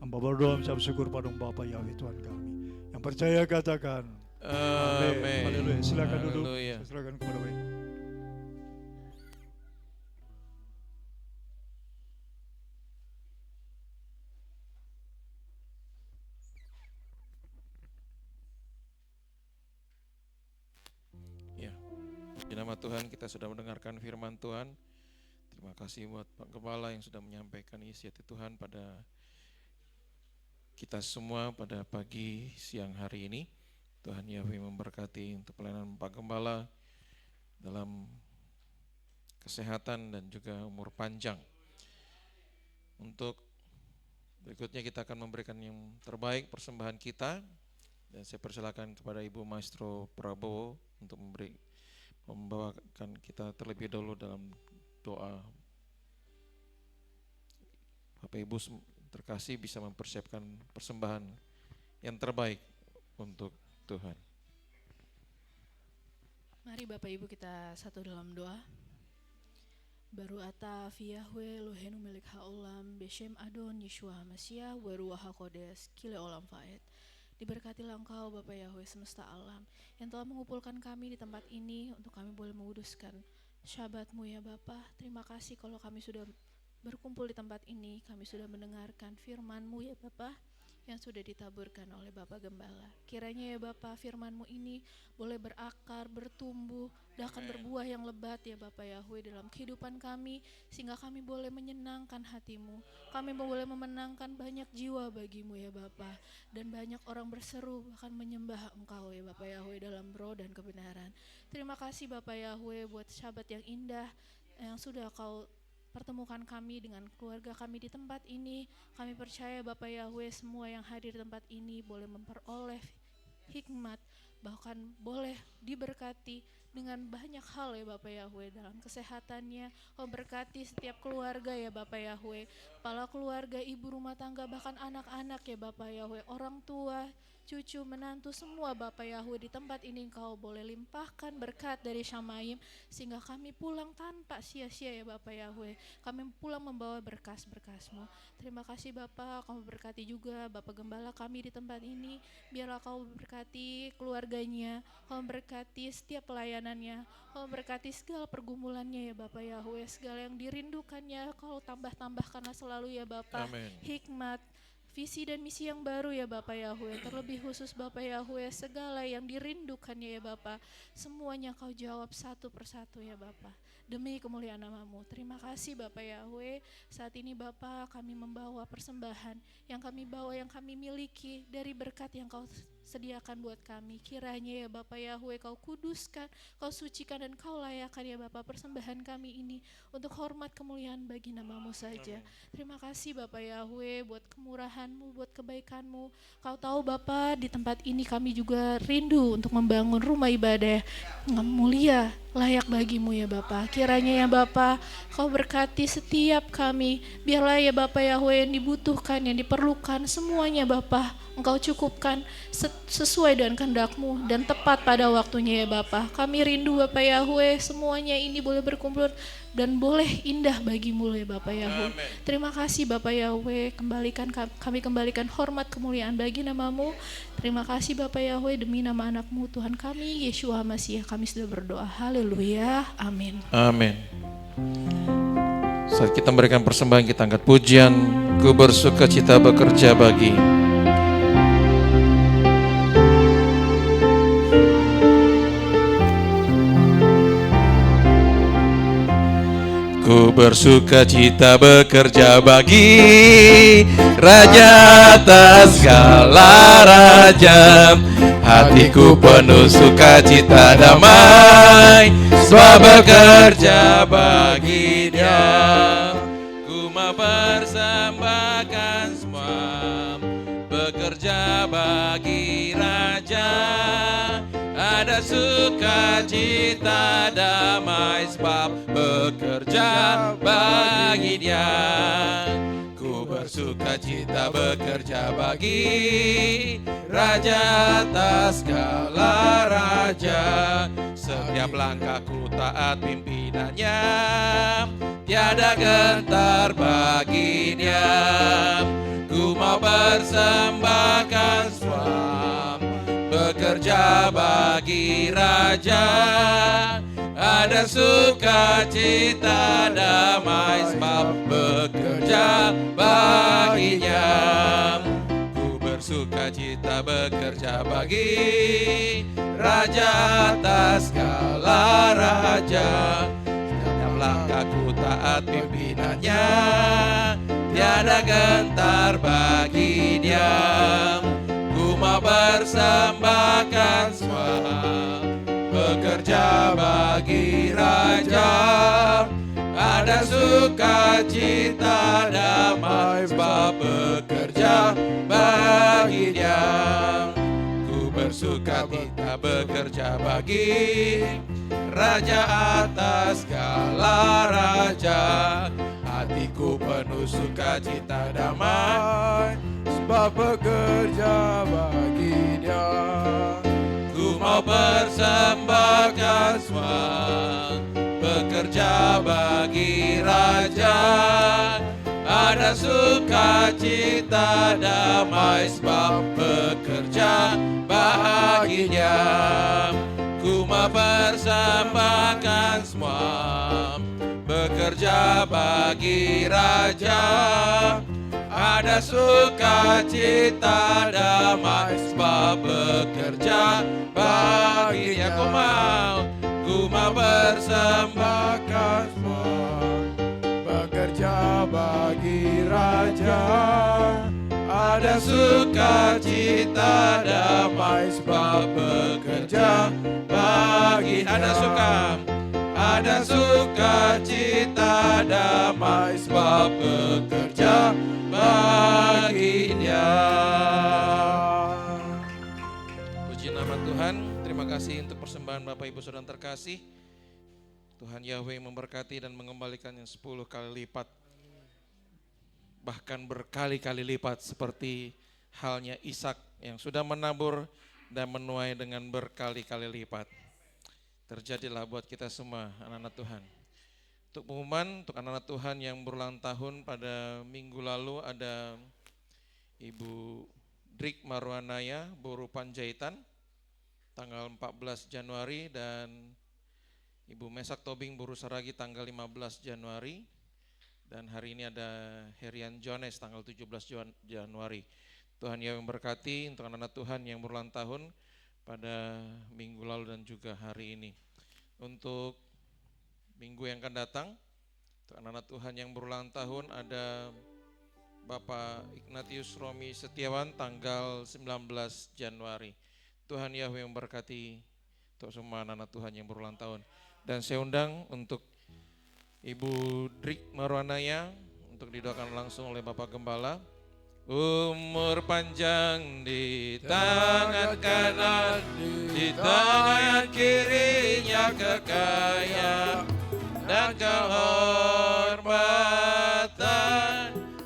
Hamba berdoa mengucap syukur pada Bapa Yahweh Tuhan kami. Yang percaya katakan Amin. Haleluya. Silakan duduk. Haleluya. Silakan kepada Wei. Ya, di nama Tuhan kita sudah mendengarkan firman Tuhan. Terima kasih buat Pak Gembala yang sudah menyampaikan isi hati Tuhan pada kita semua pada pagi siang hari ini. Tuhan Yahweh memberkati untuk pelayanan Pak Gembala dalam kesehatan dan juga umur panjang. Untuk berikutnya kita akan memberikan yang terbaik persembahan kita. Dan saya persilakan kepada Ibu Maestro Prabowo untuk membawakan kita terlebih dahulu dalam doa. Bapak Ibu terkasih bisa mempersiapkan persembahan yang terbaik untuk Tuhan. Mari Bapak Ibu kita satu dalam doa. Baru ata Yahweh Elohenu milik haolam Beshem Adon Yeshua HaMashiach Waruah HaKodes Kile Olam Faed. Diberkatilah Engkau Bapa Yahweh semesta alam yang telah mengumpulkan kami di tempat ini untuk kami boleh menguduskan Syabat-Mu ya Bapa. Terima kasih kalau kami sudah berkumpul di tempat ini, kami sudah mendengarkan firman-Mu ya Bapa yang sudah ditaburkan oleh Bapak Gembala. Kiranya ya Bapa firman-Mu ini boleh berakar, bertumbuh, dan akan berbuah yang lebat ya Bapak Yahweh dalam kehidupan kami, sehingga kami boleh menyenangkan hati-Mu. Kami boleh memenangkan banyak jiwa bagi-Mu ya Bapa, dan banyak orang berseru bahkan menyembah Engkau ya Bapak Yahweh dalam roh dan kebenaran. Terima kasih Bapak Yahweh buat syabat yang indah yang sudah Kau pertemukan kami dengan keluarga kami di tempat ini. Kami percaya Bapak Yahweh semua yang hadir di tempat ini boleh memperoleh hikmat, bahkan boleh diberkati dengan banyak hal ya Bapak Yahweh, dalam kesehatannya. Kau berkati setiap keluarga ya Bapak Yahweh, kepala keluarga, ibu rumah tangga, bahkan anak-anak ya Bapak Yahweh, orang tua, cucu, menantu, semua Bapak Yahweh. Di tempat ini Engkau boleh limpahkan berkat dari Syamaim, sehingga kami pulang tanpa sia-sia ya Bapak Yahweh. Kami pulang membawa berkas-berkas-Mu. Terima kasih Bapak, Kau berkati juga Bapak Gembala kami di tempat ini. Biarlah Kau berkati keluarganya, Kau berkati setiap pelayanannya, Kau berkati segala pergumulannya ya Bapak Yahweh. Segala yang dirindukannya Kau tambah-tambahkanlah selalu ya Bapak. Amin. Hikmat, visi dan misi yang baru ya Bapak Yahweh. Terlebih khusus Bapak Yahweh, segala yang dirindukannya ya Bapak, semuanya Kau jawab satu persatu ya Bapak, demi kemuliaan nama-Mu. Terima kasih Bapak Yahweh. Saat ini Bapak, kami membawa persembahan yang kami bawa, yang kami miliki dari berkat yang Kau sediakan buat kami. Kiranya ya Bapak Yahweh, Kau kuduskan, Kau sucikan, dan Kau layakkan ya Bapak persembahan kami ini untuk hormat kemuliaan bagi nama-Mu saja. Terima kasih Bapak Yahweh buat kemurahan-Mu, buat kebaikan-Mu. Kau tahu Bapak, di tempat ini kami juga rindu untuk membangun rumah ibadah yang mulia, layak bagi-Mu ya Bapak. Kiranya ya Bapak, Kau berkati setiap kami. Biarlah ya Bapak Yahweh, yang dibutuhkan, yang diperlukan, semuanya Bapak Engkau cukupkan sesuai dengan kehendak-Mu dan tepat pada waktunya ya Bapak. Kami rindu Bapak Yahweh, semuanya ini boleh berkumpul dan boleh indah bagi-Mu ya Bapak Yahweh. Terima kasih Bapak Yahweh, kami kembalikan hormat kemuliaan bagi nama-Mu. Terima kasih Bapak Yahweh, demi nama anak-Mu Tuhan kami Yeshua Masiah kami sudah berdoa. Haleluya, amin. Amin. Saat kita memberikan persembahan, kita angkat pujian, ku bersuka cita bekerja bagi. Ku bersuka cita bekerja bagi Raja atas segala raja. Hatiku penuh sukacita damai, sebab bekerja bagi Dia. Ku mau persembahkan semua, bekerja bagi Raja. Ada sukacita damai, sebab bekerja bagi Dia. Ku bersukacita bekerja bagi Raja atas segala raja. Setiap langkahku taat pimpinannya, tiada gentar bagi Dia. Ku mau persembahkan semua, bekerja bagi Raja. Ada sukacita damai, sebab bekerja baginya. Ku bersukacita bekerja bagi Raja atas segala raja. Setiap langkahku taat pimpinannya, tiada gentar bagi Dia. Ku mau persembahkan semua, bekerja bagi Raja. Ada sukacita damai, sebab bekerja bagi Dia. Ku bersukacita bekerja bagi Raja atas segala raja. Hatiku penuh sukacita damai, sebab bekerja bagi Dia. Ku mau persembahkan semua, bekerja bagi Raja. Ada sukacita damai, sebab bekerja bagi Dia. Ku mau persembahkan semua, bekerja bagi Raja. Ada sukacita damai, sebab bekerja bagi Dia. Ku mau persembahkan semua, bekerja bagi Raja. Ada sukacita damai, sebab bekerja bagi. Ada sukacita damai, sebab bekerja bagi Dia. Puji nama Tuhan. kasih untuk persembahan Bapak Ibu Saudara terkasih. Tuhan Yahweh memberkati dan mengembalikan yang 10 kali lipat. Bahkan berkali-kali lipat seperti halnya Ishak yang sudah menabur dan menuai dengan berkali-kali lipat. Terjadilah buat kita semua anak-anak Tuhan. Untuk pengumuman, untuk anak-anak Tuhan yang berulang tahun pada minggu lalu ada Ibu Drik Marwanaya, Buruh Panjaitan, tanggal 14 Januari, dan Ibu Mesak Tobing, Buruh Saragi, tanggal 15 Januari. Dan hari ini ada Herian Jones, tanggal 17 Januari. Tuhan yang memberkati untuk anak-anak Tuhan yang berulang tahun pada minggu lalu dan juga hari ini. Untuk minggu yang akan datang, untuk anak-anak Tuhan yang berulang tahun ada Bapak Ignatius Romi Setiawan, tanggal 19 Januari. Tuhan Yahweh memberkati untuk semua anak-anak Tuhan yang berulang tahun. Dan saya undang untuk Ibu Drik Marwanaya untuk didoakan langsung oleh Bapak Gembala. Umur panjang di tangan kanan, di tangan kirinya kekayaan dan kehormatan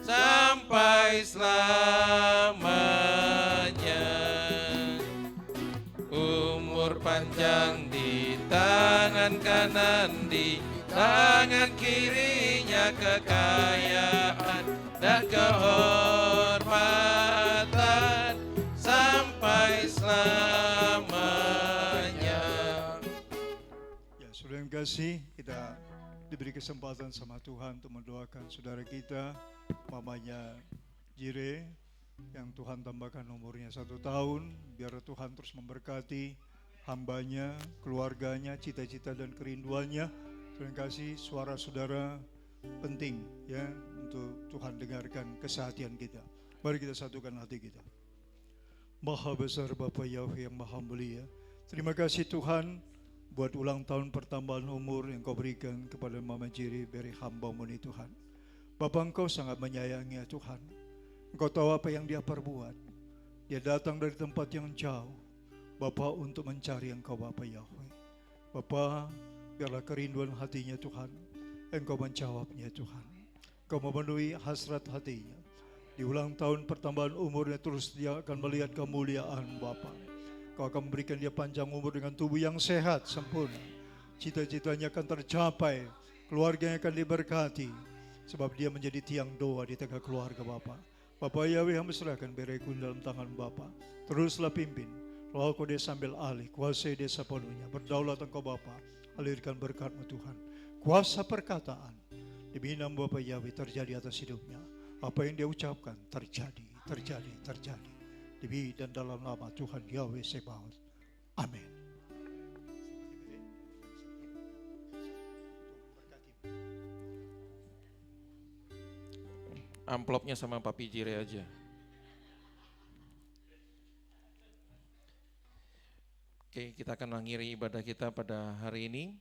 sampai selamanya. Umur panjang di tangan kanan, di tangan kirinya kekayaan dan kehormatan sampai selamanya. Ya, saudara yang kasih, kita diberi kesempatan sama Tuhan untuk mendoakan saudara kita, mamanya Jire, yang Tuhan tambahkan umurnya 1 tahun, biar Tuhan terus memberkati hambanya, keluarganya, cita-cita dan kerinduannya. Terima kasih, suara saudara penting ya untuk Tuhan dengarkan kesehatian kita. Mari kita satukan hati kita. Maha besar Bapa Yahweh yang maha mulia, terima kasih Tuhan buat ulang tahun pertambahan umur yang Kau berikan kepada Mama Jiri dari hamba-Mu ini Tuhan. Bapa, Engkau sangat menyayangi ya Tuhan. Engkau tahu apa yang dia perbuat. Dia datang dari tempat yang jauh, Bapa, untuk mencari Engkau Bapa Yahweh. Bapa, biarlah kerinduan hatinya Tuhan, Engkau menjawabnya Tuhan. Engkau memenuhi hasrat hatinya. Di ulang tahun pertambahan umurnya terus dia akan melihat kemuliaan Bapa. Kau akan memberikan dia panjang umur dengan tubuh yang sehat, sempurna. Cita-citanya akan tercapai, keluarganya akan diberkati. Sebab dia menjadi tiang doa di tengah keluarga Bapa. Bapa Yahweh, hamba serahkan Berekun dalam tangan Bapa. Teruslah pimpin, Roh Kudus sambil alih, kuasai dia sepenuhnya. Berdaulat Engkau Bapa, alirkan berkat-Mu Tuhan. Kuasa perkataan demi nama Bapa Yahweh terjadi atas hidupnya. Apa yang dia ucapkan terjadi. Demi dan dalam nama Tuhan Yahweh Sebaot. Amin. Amplopnya sama Papi Jire aja. Oke, kita akan mengakhiri ibadah kita pada hari ini.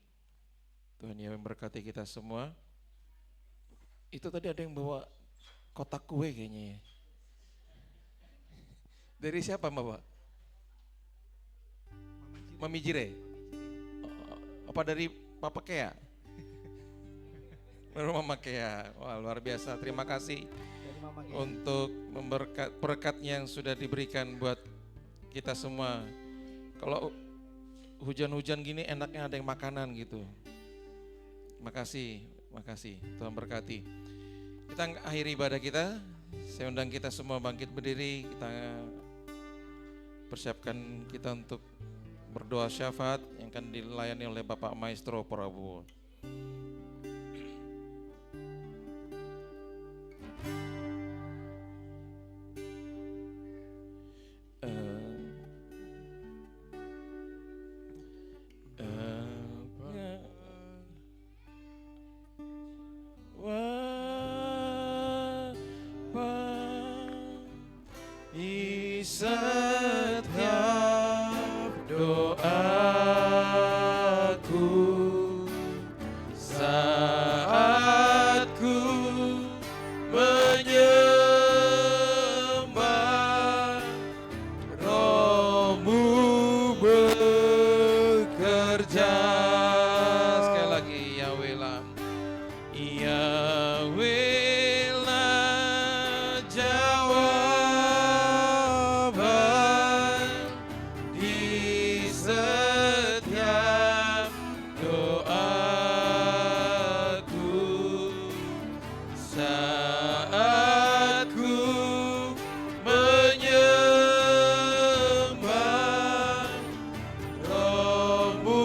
Tuhan Yesus memberkati kita semua. Itu tadi ada yang bawa kotak kue kayaknya ya. Dari siapa Bapak? Mami Jire? Apa dari Papa Kea? Mama Kea. Wah, luar biasa. Terima kasih untuk berkat yang sudah diberikan buat kita semua. Kalau hujan-hujan gini enaknya ada yang makanan gitu. Makasih. Tuhan berkati. Kita akhiri ibadah kita. Saya undang kita semua bangkit berdiri. Kita persiapkan kita untuk berdoa syafaat yang akan dilayani oleh Bapak Maestro Prabowo. Setiap doaku Sekali lagi Yahweh lah. Yahweh lah jawaban di setiap doaku saat ku menyembah Rohmu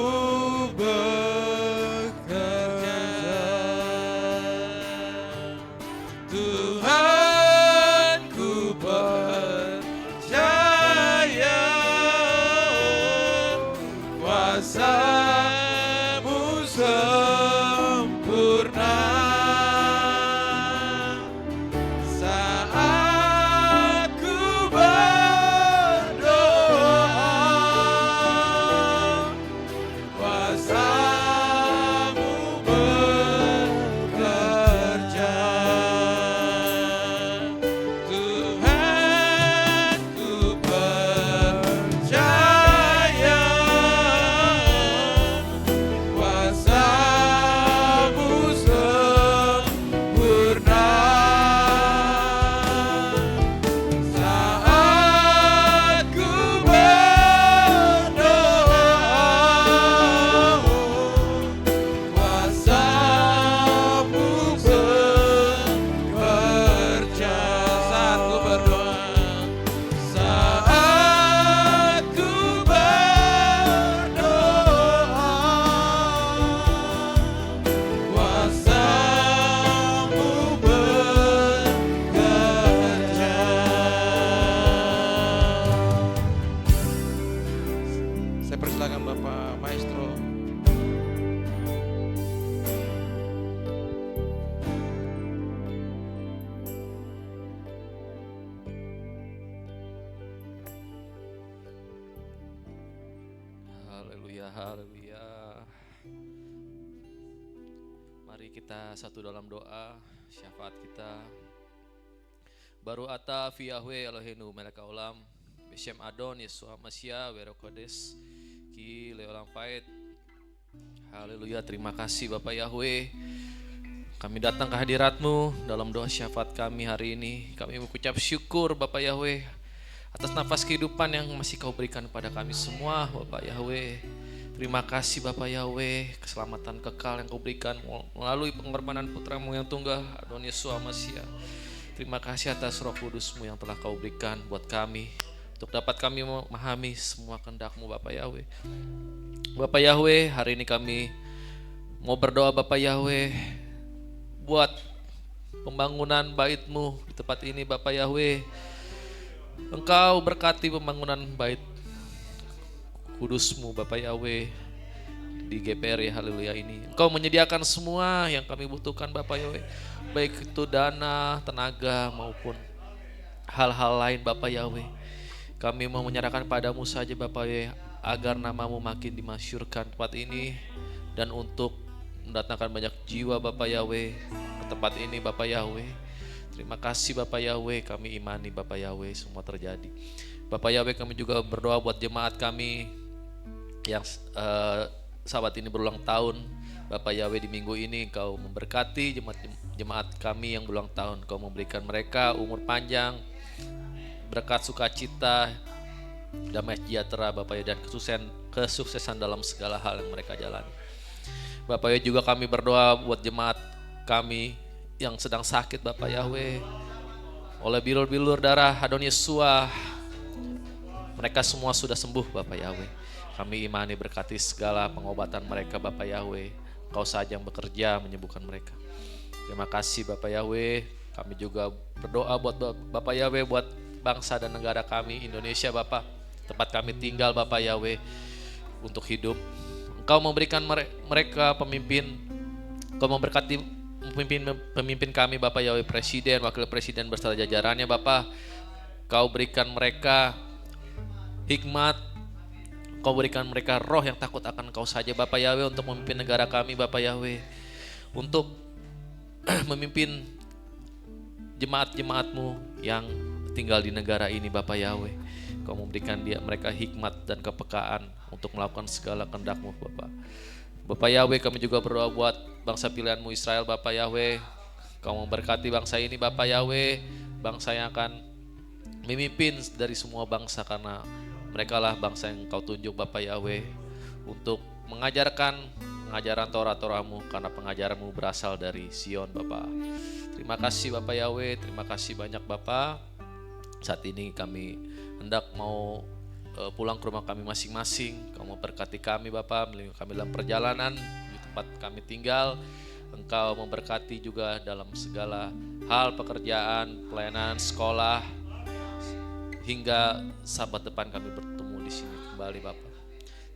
bekerja. Tuhan ku percaya kuasa-Mu sempurna saat ku berdoa. Kuasa-Mu bekerja. Tuhan ku percaya kuasa-Mu sempurna saat ku berdoa. Kuasa-Mu bekerja saat ku berdoa. Saat ku berdoa. Kuasa-Mu bekerja. Saya persilakan Bapak Maestro. Haleluya, haleluya. Mari kita satu dalam doa, syafaat kita. Baru ata fi Yahweh Eloheinu melek haolam, beshem Adon Yeshua Mashiach Werokodes ki leolam faid. Haleluya, terima kasih Bapak Yahweh. Kami datang ke hadirat-Mu dalam doa syafaat kami hari ini. Kami mengucap syukur Bapak Yahweh atas nafas kehidupan yang masih Kau berikan kepada kami semua Bapak Yahweh. Terima kasih Bapak Yahweh, keselamatan kekal yang Kau berikan melalui pengorbanan Putra-Mu yang tunggal Adon Yeshua Mashiach. Terima kasih atas Roh Kudus-Mu yang telah Kau berikan buat kami untuk dapat kami memahami semua kehendak-Mu Bapak Yahweh. Bapak Yahweh, hari ini kami mau berdoa Bapak Yahweh buat pembangunan bait-Mu di tempat ini Bapak Yahweh. Engkau berkati pembangunan bait Kudus-Mu Bapak Yahweh di GPR ya, haleluya ini. Engkau menyediakan semua yang kami butuhkan Bapak Yahweh, baik itu dana, tenaga maupun hal-hal lain Bapak Yahweh. Kami mau menyerahkan padamu saja Bapak Yahweh, agar nama-Mu makin dimasyurkan tempat ini dan untuk mendatangkan banyak jiwa Bapak Yahweh ke tempat ini Bapak Yahweh. Terima kasih Bapak Yahweh, kami imani Bapak Yahweh semua terjadi. Bapak Yahweh, kami juga berdoa buat jemaat kami yang sahabat ini berulang tahun. Bapak Yahweh, di minggu ini Kau memberkati jemaat kami yang berulang tahun. Kau memberikan mereka umur panjang, berkat sukacita, damai sejahtera Bapak Yahweh, dan kesuksesan dalam segala hal yang mereka jalani. Bapak Yahweh, juga kami berdoa buat jemaat kami yang sedang sakit Bapak Yahweh, oleh bilur-bilur darah Adon Yeshua, mereka semua sudah sembuh Bapak Yahweh. Kami imani berkati segala pengobatan mereka Bapak Yahweh. Kau saja yang bekerja menyembuhkan mereka. Terima kasih Bapak Yahweh. Kami juga berdoa buat Bapak Yahweh, buat bangsa dan negara kami Indonesia Bapak, tempat kami tinggal Bapak Yahweh, untuk hidup. Engkau memberikan mereka pemimpin. Engkau memberkati pemimpin kami Bapak Yahweh, presiden, wakil presiden beserta jajarannya Bapak. Kau berikan mereka hikmat, Kau berikan mereka roh yang takut akan Kau saja Bapak Yahweh, untuk memimpin negara kami Bapak Yahweh, untuk memimpin jemaat-jemaat-Mu yang tinggal di negara ini Bapak Yahweh. Kau memberikan mereka hikmat dan kepekaan untuk melakukan segala kehendak-Mu Bapa. Bapak Yahweh, kami juga berdoa buat bangsa pilihan-Mu Israel Bapak Yahweh. Kau memberkati bangsa ini Bapak Yahweh, bangsa yang akan memimpin dari semua bangsa, karena mereka lah bangsa yang Kau tunjuk Bapak Yahweh untuk mengajarkan pengajaran Torah-Torah-Mu, karena pengajaran-Mu berasal dari Sion Bapak. Terima kasih Bapak Yahweh, terima kasih banyak Bapak. Saat ini kami hendak mau pulang ke rumah kami masing-masing. Kau memberkati kami Bapak, melindungi kami dalam perjalanan di tempat kami tinggal. Engkau memberkati juga dalam segala hal, pekerjaan, pelayanan, sekolah, hingga Sabat depan kami bertemu di sini kembali Bapak.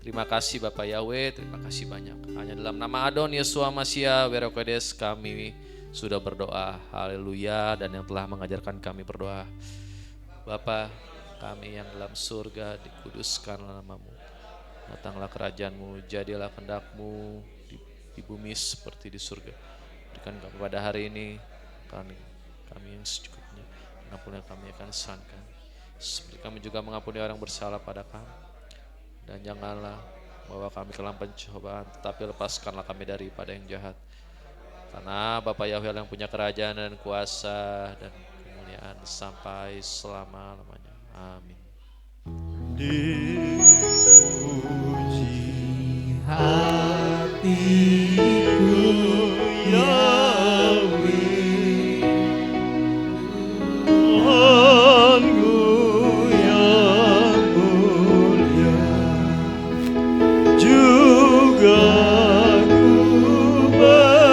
Terima kasih Bapak Yahweh, terima kasih banyak. Hanya dalam nama Adon Yeshua Mashiach Werokodes kami sudah berdoa. Haleluya. Dan yang telah mengajarkan kami berdoa, Bapa kami yang dalam surga, dikuduskanlah nama-Mu. Datanglah kerajaan-Mu, jadilah kehendak-Mu di bumi seperti di surga. Berikan kami pada hari ini kami yang secukupnya, ampuni kami akan kesalahan. Seperti kami juga mengampuni orang bersalah pada kami. Dan janganlah bawa kami ke dalam pencobaan, tetapi lepaskanlah kami daripada yang jahat. Karena Bapa Yahweh yang punya kerajaan dan kuasa dan kemuliaan sampai selama-lamanya. Amin. Dipuji hatiku Yahweh, Tuhanku yang mulia, juga ku beritakan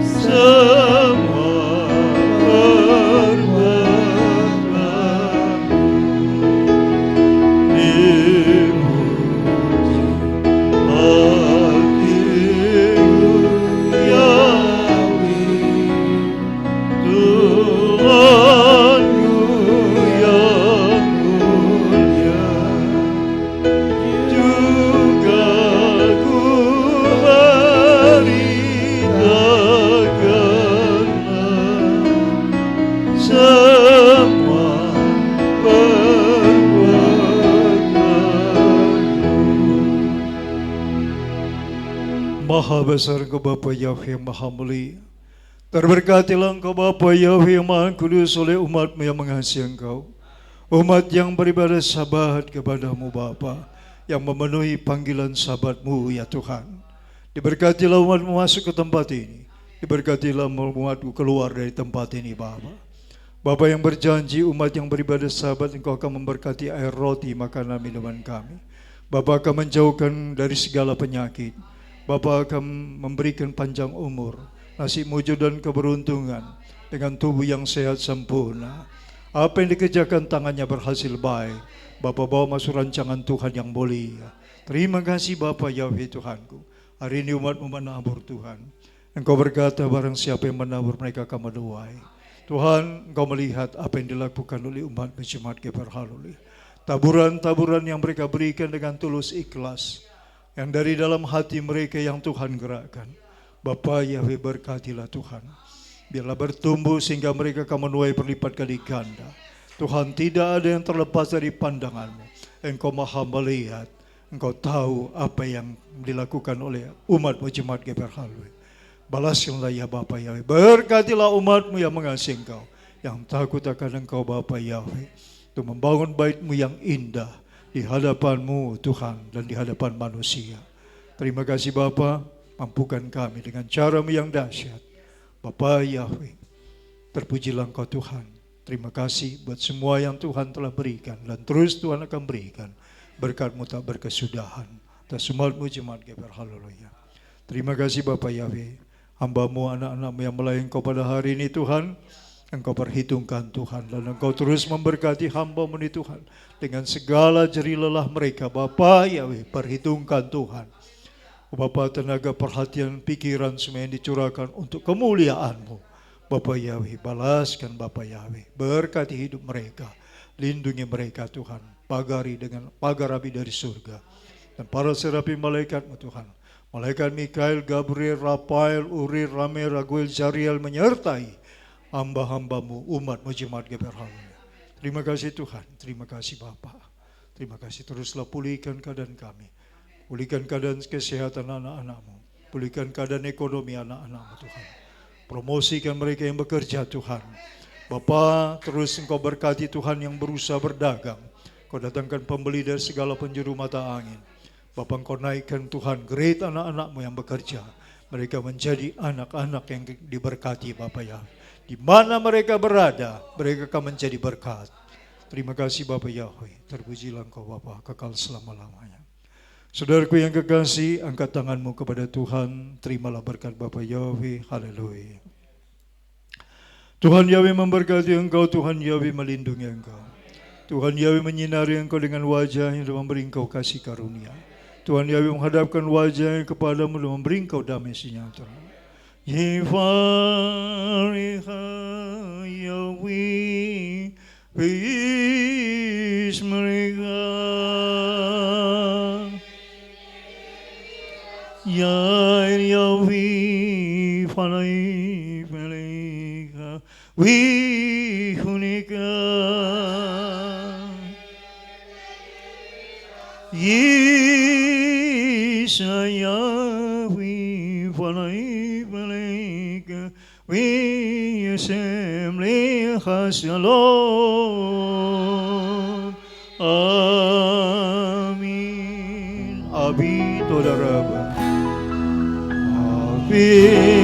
semua perbuatan dipuji hatiku Yahweh, Tuhanku yang mulia, juga ku beritakan semua perbuatan. Maha besar Engkau Bapa Yahweh yang Maha Mulia. Terberkatilah Engkau Bapa Yahweh yang Maha Kudus oleh umat-Mu yang mengasihi Engkau. Umat yang beribadah sabat kepada-Mu Bapa, yang memenuhi panggilan sabat-Mu ya Tuhan. Diberkatilah umat-Mu masuk ke tempat ini. Diberkatilah umat-Mu keluar dari tempat ini Bapa. Bapa yang berjanji umat yang beribadah sabat Engkau akan memberkati air roti makanan minuman kami. Bapa akan menjauhkan dari segala penyakit. Bapa akan memberikan panjang umur, nasib mujur dan keberuntungan dengan tubuh yang sehat sempurna. Apa yang dikerjakan tangannya berhasil baik. Bapa bawa masuk rancangan Tuhan yang mulia. Terima kasih Bapa Yahweh Tuhanku. Hari ini umat-Mu menabur Tuhan. Engkau berkata barang siapa yang menabur mereka akan menuai. Tuhan, Engkau melihat apa yang dilakukan oleh umat-Mu Jemaat GPR Haleluya. Taburan-taburan yang mereka berikan dengan tulus ikhlas, yang dari dalam hati mereka yang Tuhan gerakkan. Bapa Yahweh berkatilah Tuhan. Biarlah bertumbuh sehingga mereka akan menuai berlipat kali ganda. Tuhan, tidak ada yang terlepas dari pandangan-Mu. Engkau Maha melihat. Engkau tahu apa yang dilakukan oleh umat-Mu Jemaat GPR Haleluya. Balaskanlah ya Bapa Yahweh. Berkatilah umat-Mu yang mengasihi Engkau, yang takut akan Engkau Bapa Yahweh, untuk membangun bait-Mu yang indah di hadapan-Mu Tuhan dan di hadapan manusia. Terima kasih Bapa, mampukan kami dengan cara-Mu yang dahsyat. Bapa Yahweh, terpujilah Engkau Tuhan. Terima kasih buat semua yang Tuhan telah berikan dan terus Tuhan akan berikan. Berkat-Mu tak berkesudahan atas umat-Mu Jemaat GPR Haleluya. Terima kasih Bapa Yahweh, hamba-Mu, anak-anak-Mu yang melayani Engkau pada hari ini Tuhan. Engkau perhitungkan Tuhan, dan Engkau terus memberkati hamba-Mu ini Tuhan dengan segala jerih lelah mereka. Bapa Yahweh, perhitungkan Tuhan. Bapa, tenaga, perhatian, pikiran semua yang dicurahkan untuk kemuliaan-Mu. Bapa Yahweh, balaskan Bapa Yahweh, berkati hidup mereka, lindungi mereka Tuhan, pagari dengan pagar api dari surga. Dan para serapi malaikat-Mu Tuhan, malaikat Mikael, Gabriel, Rafael, Uri, Rame, Raguel, Zariel menyertai hamba-hambamu, umatmu jemaat GPR Haleluya. Terima kasih Tuhan, terima kasih Bapa. Terima kasih, teruslah pulihkan keadaan kami. Pulihkan keadaan kesehatan anak-anakmu. Pulihkan keadaan ekonomi anak-anakmu Tuhan. Promosikan mereka yang bekerja Tuhan. Bapa, terus Engkau berkati Tuhan yang berusaha berdagang. Kau datangkan pembeli dari segala penjuru mata angin. Bapa, Engkau naikkan Tuhan grade anak-anakmu yang bekerja. Mereka menjadi anak-anak yang diberkati Bapa ya. Di mana mereka berada, mereka akan menjadi berkat. Terima kasih Bapa Yahweh. Terpujilah Engkau Bapa kekal selama-lamanya. Saudaraku yang kekasih, angkat tanganmu kepada Tuhan. Terimalah berkat Bapa Yahweh. Haleluya. Tuhan Yahweh memberkati engkau, Tuhan Yahweh melindungi engkau. Tuhan Yahweh menyinari engkau dengan wajahnya dan memberi engkau kasih karunia. Tuhan Yahweh menghadapkan wajahnya kepadamu dan memberi engkau damai sejahtera. Yifariha Yahweh peace mereka. Ya Yahweh falai mereka wihunika. Yahweh falai mereka wiyasem leha shalom. Amin. Abi Todaraba. Amin.